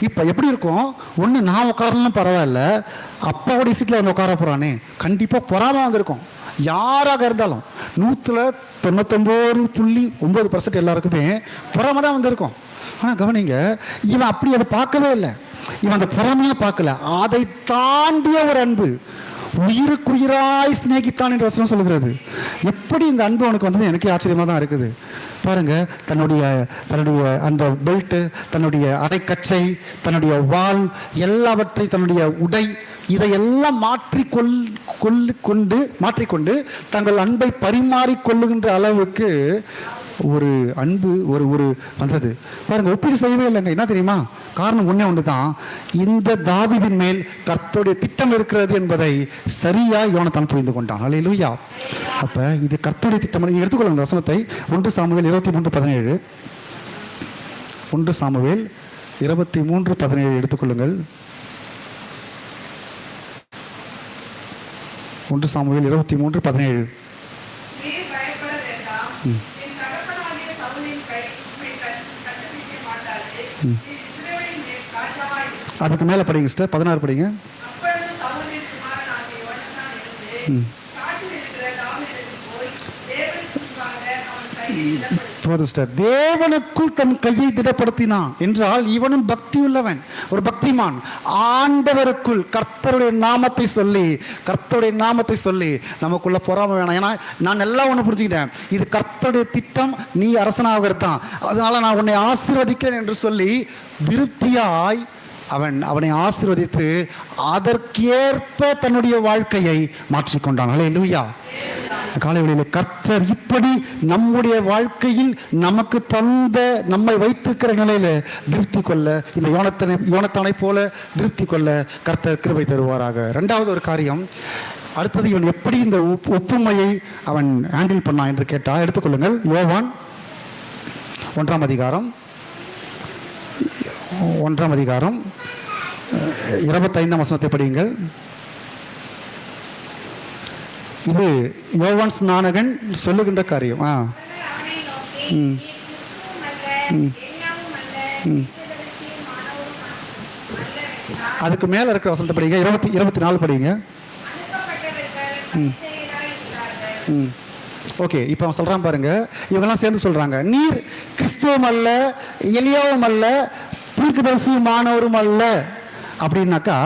இப்போ எப்படி இருக்கும்? ஒன்று நான் உட்காரலாம் பரவாயில்ல, அப்பாவுடைய சீட்டில் உட்கார போகிறானே, கண்டிப்பாக பொறாம வந்திருக்கும். யாராக இருந்தாலும் 99.9% எல்லாருக்குமே பொறாம தான் வந்திருக்கும். ஆனால் கவனிங்க, இவன் அப்படி அதை பார்க்கவே இல்லை. இவன் அந்த பொறாமையா பார்க்கல, அதை தாண்டிய ஒரு அன்பு, உயிருக்குயிராய் சிநேகித்தான் என்று வசனம் சொல்லுகிறது. எப்படி இந்த அன்பு அவனுக்கு வந்தது எனக்கே ஆச்சரியமா தான் இருக்குது. பாருங்க, தன்னுடைய அந்த பெல்ட், தன்னுடைய அரைக்கச்சை, தன்னுடைய வாள், எல்லாவற்றையும், தன்னுடைய உடை இதையெல்லாம் மாற்றிக்கொண்டு தங்கள் அன்பை பரிமாறிக்கொள்ளுகின்ற அளவுக்கு ஒரு அன்பு ஒரு வந்தது பாருங்க. ஒப்பீடு செய்யவே இல்லைங்க. என்ன தெரியுமா காரணம்? ஒண்ணு தான், இந்த தாவீதின் மேல் கர்த்தருடைய திட்டம் இருக்கிறது என்பதை சரியா யோனத்தான் புரிந்து கொண்டான். அல்லேலூயா. அப்ப இது கர்த்தருடைய திட்டம். நீங்க எடுத்துக்கொள்ளுங்க அந்த வசனத்தை. 1 சாமுவேல் 23:17. 1 சாமுவேல் 23:17 எடுத்துக்கொள்ளுங்கள். 1 சாமுவேல் 23:17. அதுக்கு மேல படிங்க சிஸ்டர். 16 படிங்க. தேவனுக்குள் தன் கையை திடப்படுத்தினான் என்றால் இவனும் பக்தி உள்ளவன், ஒரு பக்திமான். ஆண்டவருக்குள் கர்த்தருடைய நாமத்தை சொல்லி நமக்குள்ள பொறாமை வேணாம். ஏன்னா நான் எல்லாம் ஒண்ணு புரிஞ்சுக்கிட்டேன், இது கர்த்தருடைய திட்டம், நீ அரசனாகிறது தான், அதனால நான் உன்னை ஆசீர்வதிக்கிறேன் என்று சொல்லி திருப்தியாய் அவனை ஆசீர்வதித்து அதற்கேற்ப தன்னுடைய வாழ்க்கையை மாற்றிக்கொண்டான். அல்லேலூயா. காலை வேளையில் கர்த்தர் இப்படி நம்முடைய வாழ்க்கையில் நமக்கு தந்த, நம்மை வைத்திருக்கிற நிலையில திருப்தி கொள்ள, இந்த யோனத்தானை போல திருப்தி கொள்ள கர்த்தர் கிருபை தருவாராக. இரண்டாவது ஒரு காரியம், அடுத்தது இவன் எப்படி இந்த ஒப்புமையை அவன் ஹேண்டில் பண்ணான் என்று கேட்டால் எடுத்துக்கொள்ளுங்கள். யோவான் 1ஆம் அதிகாரம் 25ஆம் வசனத்தை படியுங்கள். இது யோவான் ஸ்நானகன் சொல்லுகின்ற காரியம். அதுக்கு மேல இருக்கிற வசனத்தை படிங்க. 24 படிங்க. ஓகே, இப்போ அவன் சொல்றான் பாருங்க. இவங்கெல்லாம் சேர்ந்து சொல்றாங்க, நீர் கிறிஸ்துவும் அல்ல, எலியாவும் அல்ல, தீர்க்கதரிசியுமானவரும் அல்ல அப்படின்னாக்கா,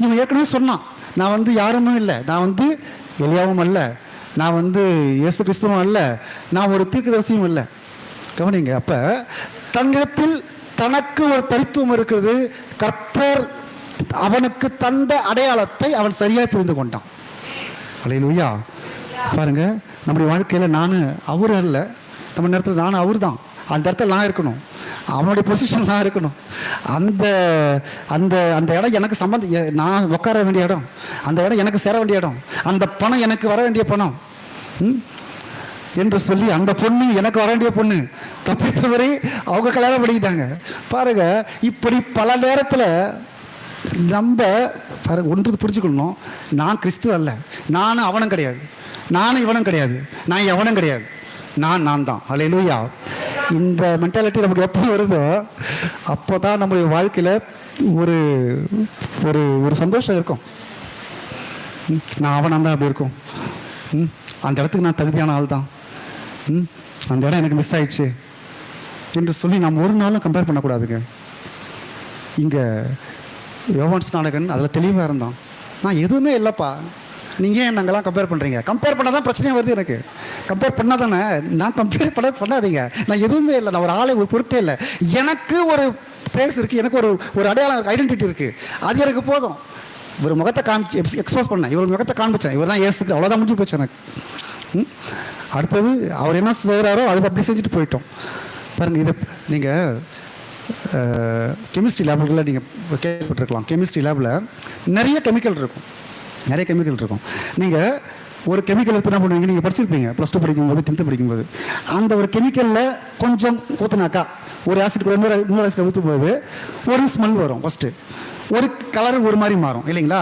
இவன் ஏற்கனவே சொன்னான், நான் யாருமே இல்லை, நான் எலியாவும் அல்ல, நான் இயேசு கிறிஸ்துவும் அல்ல, நான் ஒரு தீர்க்கதரிசியும் இல்லை. கவனிங்க. அப்ப தன்னிடத்தில் தனக்கு ஒரு தரித்துவம் இருக்கிறது. கர்த்தர் அவனுக்கு தந்த அடையாளத்தை அவன் சரியாக புரிந்து கொண்டான். அல்லேலூயா. பாருங்க, நம்முடைய வாழ்க்கையில நான் அவரு அல்ல, நம்ம நேரத்தில் நான் அவர் தான். அந்த இடத்துல நான் இருக்கணும், அவனுடைய பொசிஷன் நான் இருக்கணும். அந்த அந்த அந்த இடம் எனக்கு நான் உட்கார வேண்டிய இடம், அந்த இடம் எனக்கு சேர வேண்டிய இடம், அந்த பணம் எனக்கு வர வேண்டிய பணம் என்று சொல்லி, அந்த பொண்ணு எனக்கு வர வேண்டிய பொண்ணு, தப்பித்தவரை அவங்க கல்யாணம் பண்ணிக்கிட்டாங்க. பாருங்க, இப்படி பல நேரத்தில் நம்ம ஒன்று புரிஞ்சுக்கணும், நான் கிறிஸ்து அல்ல, நானும் அவனும் கிடையாது, நானும் இவனும் கிடையாது, நான் எவனும் கிடையாது, நான் தான். அல்லேலூயா. இந்த மென்டாலிட்டி நமக்கு எப்போ வருதோ அப்போ தான் நம்முடைய வாழ்க்கையில் ஒரு ஒரு ஒரு சந்தோஷம் இருக்கும். நான் அவனாக தான் அப்படி இருக்கும், அந்த இடத்துக்கு நான் தகுதியான ஆள் தான், அந்த இடம் எனக்கு மிஸ் ஆயிடுச்சு என்று சொல்லி நாம் ஒரு நாளும் கம்பேர் பண்ணக்கூடாதுங்க. இங்கே யோவான் ஸ்நானகன் அதில் தெளிவாக இருந்தான். நான் எதுவுமே இல்லைப்பா, நீங்கள் ஏன் நாங்கள்லாம் கம்பேர் பண்ணுறீங்க? கம்பேர் பண்ணால் தான் பிரச்சனையாக வருது எனக்கு. கம்பேர் பண்ணால் தானே, நான் கம்பேர் பண்ணாதீங்க, நான் எதுவுமே இல்லை, நான் ஒரு ஆளை ஒரு பொருட்டே இல்லை, எனக்கு ஒரு ஃபேஸ் இருக்குது, எனக்கு ஒரு அடையாளம், ஐடென்டிட்டி இருக்குது, அது எனக்கு போதும். ஒரு முகத்தை காமிச்சு எக்ஸ்போஸ் பண்ணேன், இவர் முகத்தை காமிச்சேன், இவர் தான் ஏசுக்கு, அவ்வளோதான் முடிஞ்சு போச்சு எனக்கு. அடுத்தது அவர் என்ன செய்கிறாரோ அது அப்படி செஞ்சுட்டு போயிட்டோம். பாருங்கள், இதை நீங்கள் கெமிஸ்ட்ரி லேபில் நீங்கள் கேள்விப்பட்டிருக்கலாம். கெமிஸ்ட்ரி லேபில் நிறைய கெமிக்கல் இருக்கும். நீங்கள் ஒரு கெமிக்கல் எடுத்து என்ன பண்ணுவீங்க, நீங்கள் படிச்சிருப்பீங்க +2 படிக்கும்போது, 10th படிக்கும்போது. அந்த ஒரு கெமிக்கலில் கொஞ்சம் ஊற்றுனாக்கா, ஒரு ஆசிட் கூட இன்னொரு ஆசிட் ஊற்றும் போது ஒரு ஸ்மெல் வரும். ஃபஸ்ட்டு ஒரு கலர் ஒரு மாதிரி மாறும் இல்லைங்களா,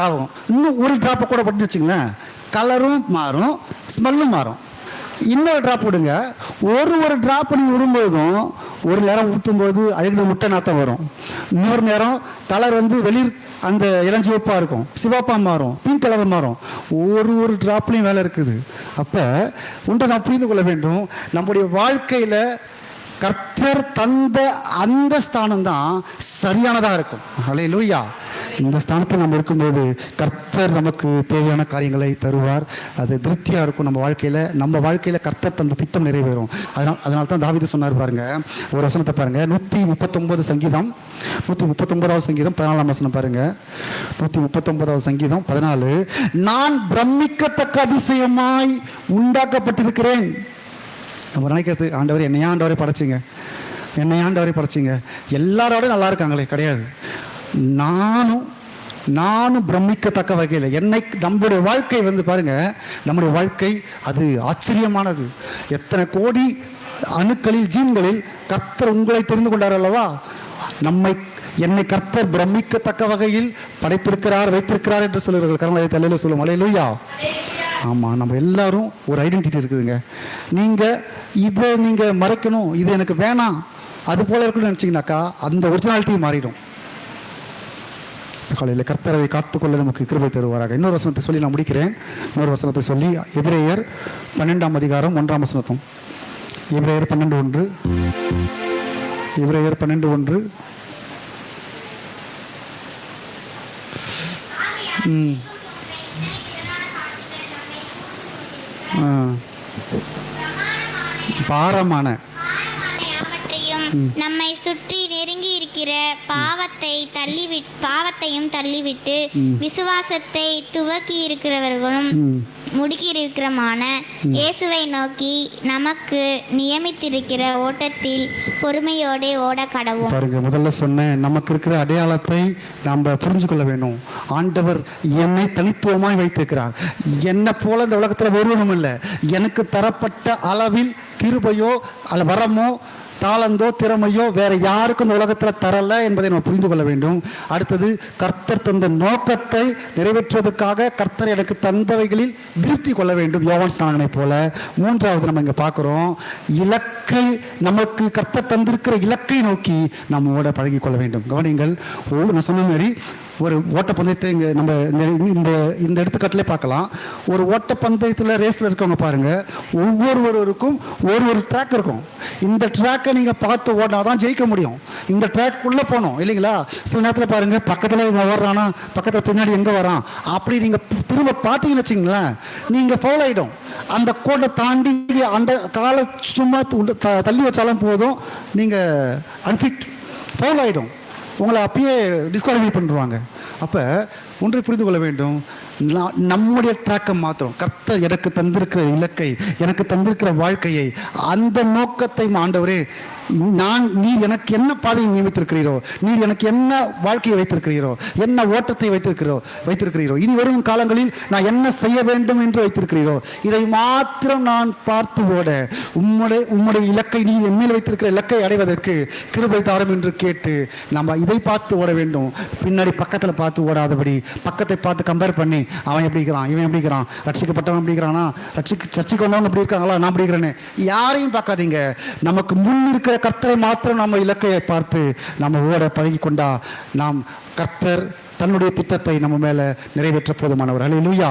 ஆகும். இன்னும் ஒரு ட்ராப்பை கூட போட்டு வச்சுங்களேன், கலரும் மாறும், ஸ்மெல்லும் மாறும். இன்னொரு ட்ராப் விடுங்க, ஒரு ட்ராப் நீங்கள் விடும்போதும் ஒரு நேரம் ஊற்றும்போது அழுகின முட்டை நாத்தம் வரும், இன்னொரு நேரம் கலர் வெளிர் அந்த இளஞ்சிவப்பாக இருக்கும், சிவப்பாக மாறும், பிங்க் கலர் மாறும். ஒரு ட்ராப்லையும் வேலை இருக்குது. அப்போ ஒன்றை நான் புரிந்து கொள்ள வேண்டும், நம்முடைய வாழ்க்கையில் கர்த்தர் தந்த அந்த ஸ்தானம் தான் சரியானதாக இருக்கும். அல்லேலூயா. இந்த ஸ்தானத்தில் நம்ம இருக்கும்போது கர்த்தர் நமக்கு தேவையான காரியங்களை தருவார். அது திருப்தியாக இருக்கும் நம்ம வாழ்க்கையில் கர்த்தர் தந்த திட்டம் நிறைவேறும். அதனால தான் தாவீது சொன்னார் பாருங்க, ஒரு வசனத்தை பாருங்க, 139 சங்கீதம் 139வது சங்கீதம் 14ஆம் வசனம் பாருங்க. 139வது சங்கீதம் 14, நான் பிரமிக்கத்தக்க அதிசயமாய் உண்டாக்கப்பட்டிருக்கிறேன். நம்ம நினைக்கிறது, ஆண்டவர் என்னையா ஆண்டவரை படைச்சிங்க, என்னையா ஆண்டவரை படைச்சிங்க, எல்லாரோடையும் நல்லா இருக்காங்களே, கிடையாது. நானும் பிரமிக்கத்தக்க வகையில் நம்முடைய வாழ்க்கை பாருங்க, நம்முடைய வாழ்க்கை அது ஆச்சரியமானது. எத்தனை கோடி அணுக்களில் ஜீன்களில் கர்த்தர் உங்களை தெரிந்து கொண்டார் அல்லவா? என்னை கர்த்தர் பிரமிக்கத்தக்க வகையில் படைத்திருக்கிறார், வைத்திருக்கிறார் என்று சொல்லுவார்கள். கரங்களை தலையில சொல்லும் அல்லேலூயா. ஆமாம், நம்ம எல்லாரும் ஒரு ஐடென்டிட்டி இருக்குதுங்க. இதை மறைக்கணும், இது எனக்கு வேணாம், அது போல இருக்குன்னு நினச்சிங்கனாக்கா அந்த ஒரிஜினாலிட்டி மாறிடும். காலையில் கர்த்தரை காத்துக்கொள்ள நமக்கு கிருபை தருவாராக. இன்னொரு வசனத்தை சொல்லி நான் முடிக்கிறேன். இன்னொரு வசனத்தை சொல்லி எபிரேயர் 12ஆம் அதிகாரம் 1ஆம் வசனத்தும், எபிரேயர் 12:1, எபிரேயர் 12:1. பாரமான நம்மை சுற்றி நெருங்கி இருக்கிற பாவத்தையும் தள்ளிவிட்டு விசுவாசத்தை துவக்கி இருக்கிறவர்களும் முடுக்கி இருக்கிறமான இயேசுவை நோக்கி நமக்கு நியமித்திருக்கிற ஓட்டத்தில் பொறுமையோட ஓட கடவோம். பாருங்க, முதல்ல சொன்னேன், நமக்கு இருக்கிற அடையாளத்தை நாம் புரிஞ்சு கொள்ள வேண்டும். ஆண்டவர் என்னை தனித்துவமாய் வைத்திருக்கிறார். என்னை போல இந்த உலகத்தில் ஒருவனும் இல்லை. எனக்கு தரப்பட்ட அளவில் கிருபையோ அல்ல வரமோ தாளந்தோ திறமையோ வேற யாருக்கும் இந்த உலகத்தில் தரல என்பதை நம்ம புரிந்து கொள்ள வேண்டும். அடுத்தது, கர்த்தர் தந்த நோக்கத்தை நிறைவேற்றுவதற்காக கர்த்தர் எனக்கு தந்தவைகளில் திருப்தி கொள்ள வேண்டும், யோவான் ஸ்நானனை போல. மூன்றாவது நம்ம இங்க பார்க்கிறோம், இலக்கை, நமக்கு கர்த்தர் தந்திருக்கிற இலக்கை நோக்கி நம்ம ஓட பழகி கொள்ள வேண்டும். கவனிங்கள், நான் சொன்ன மாதிரி ஒரு ஓட்டப்பந்தயத்தை இங்கே நம்ம இந்த எடுத்துக்காட்டிலே பார்க்கலாம். ஒரு ஓட்டப்பந்தயத்தில் ரேஸில் இருக்கவங்க பாருங்க, ஒவ்வொருவருக்கும் ஒரு ட்ராக் இருக்கும். இந்த ட்ராக்கை நீங்கள் பார்த்து ஓடினா தான் ஜெயிக்க முடியும். இந்த ட்ராக் உள்ளே போகணும் இல்லைங்களா? சில நேரத்தில் பாருங்க, பக்கத்தில் ஓடுறானா, பக்கத்தில் பின்னாடி எங்கே வரான், அப்படி நீங்கள் திரும்ப பார்த்தீங்கன்னு வச்சிங்களேன், நீங்கள் ஃபவுல் ஆகிடும். அந்த கோட்டை தாண்டி அந்த காலை சும்மா தள்ளி வச்சாலும் போதும், நீங்கள் அன்ஃபிட், ஃபவுல் ஆகிடும். உங்களை அப்பயே டிஸ்குவாலிஃபை பண்ணிடுவாங்க. அப்போ ஒன்றை புரிந்து கொள்ள வேண்டும், நம்முடைய ட்ராக்கை மாத்திரம், கர்த்தர் எனக்கு தந்திருக்கிற இலக்கை, எனக்கு தந்திருக்கிற வாழ்க்கையை, அந்த நோக்கத்தை ஆண்டவரே, நீர் எனக்கு என்ன பாதையை நியமித்திருக்கிறீரோ, நீர் எனக்கு என்ன வாழ்க்கையை வைத்திருக்கிறீரோ, என்ன ஓட்டத்தை வைத்திருக்கிறீரோ, இனி வரும் காலங்களில் நான் என்ன செய்ய வேண்டும் என்று வைத்திருக்கிறீரோ, இதை மாத்திரம் நான் பார்த்து ஓட உம்முடைய இலக்கை, நீ என்மேல் வைத்திருக்கிற இலக்கை அடைவதற்கு கிருபை தாரும் என்று கேட்டு நம்ம இதை பார்த்து ஓட வேண்டும். பின்னாடி பக்கத்தில் பார்த்து ஓடாதபடி, பக்கத்தை பார்த்து கம்பேர் பண்ணி அவன் எப்படி இருக்கிறான், இவன் எப்படி இருக்கிறான், ரட்சிக்கப்பட்டவன் எப்படி இருக்கிறானா, சர்ச்சைக்கு வந்தவங்க எப்படி இருக்காங்களா, நான் எப்படி இருக்கிறேன்னு யாரையும் பார்க்காதீங்க. நமக்கு முன் இருக்கிற கர்த்தரை மாத்திரம் நம்ம இலக்கையை பார்த்து நம்ம ஓட பழகி கொண்டா நாம் கர்த்தர் தன்னுடைய திட்டத்தை நம்ம மேல நிறைவேற்ற போதுமானவர். அல்லேலூயா.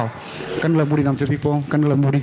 கண்களை மூடி நாம் ஜெபிப்போம். கண்களை மூடி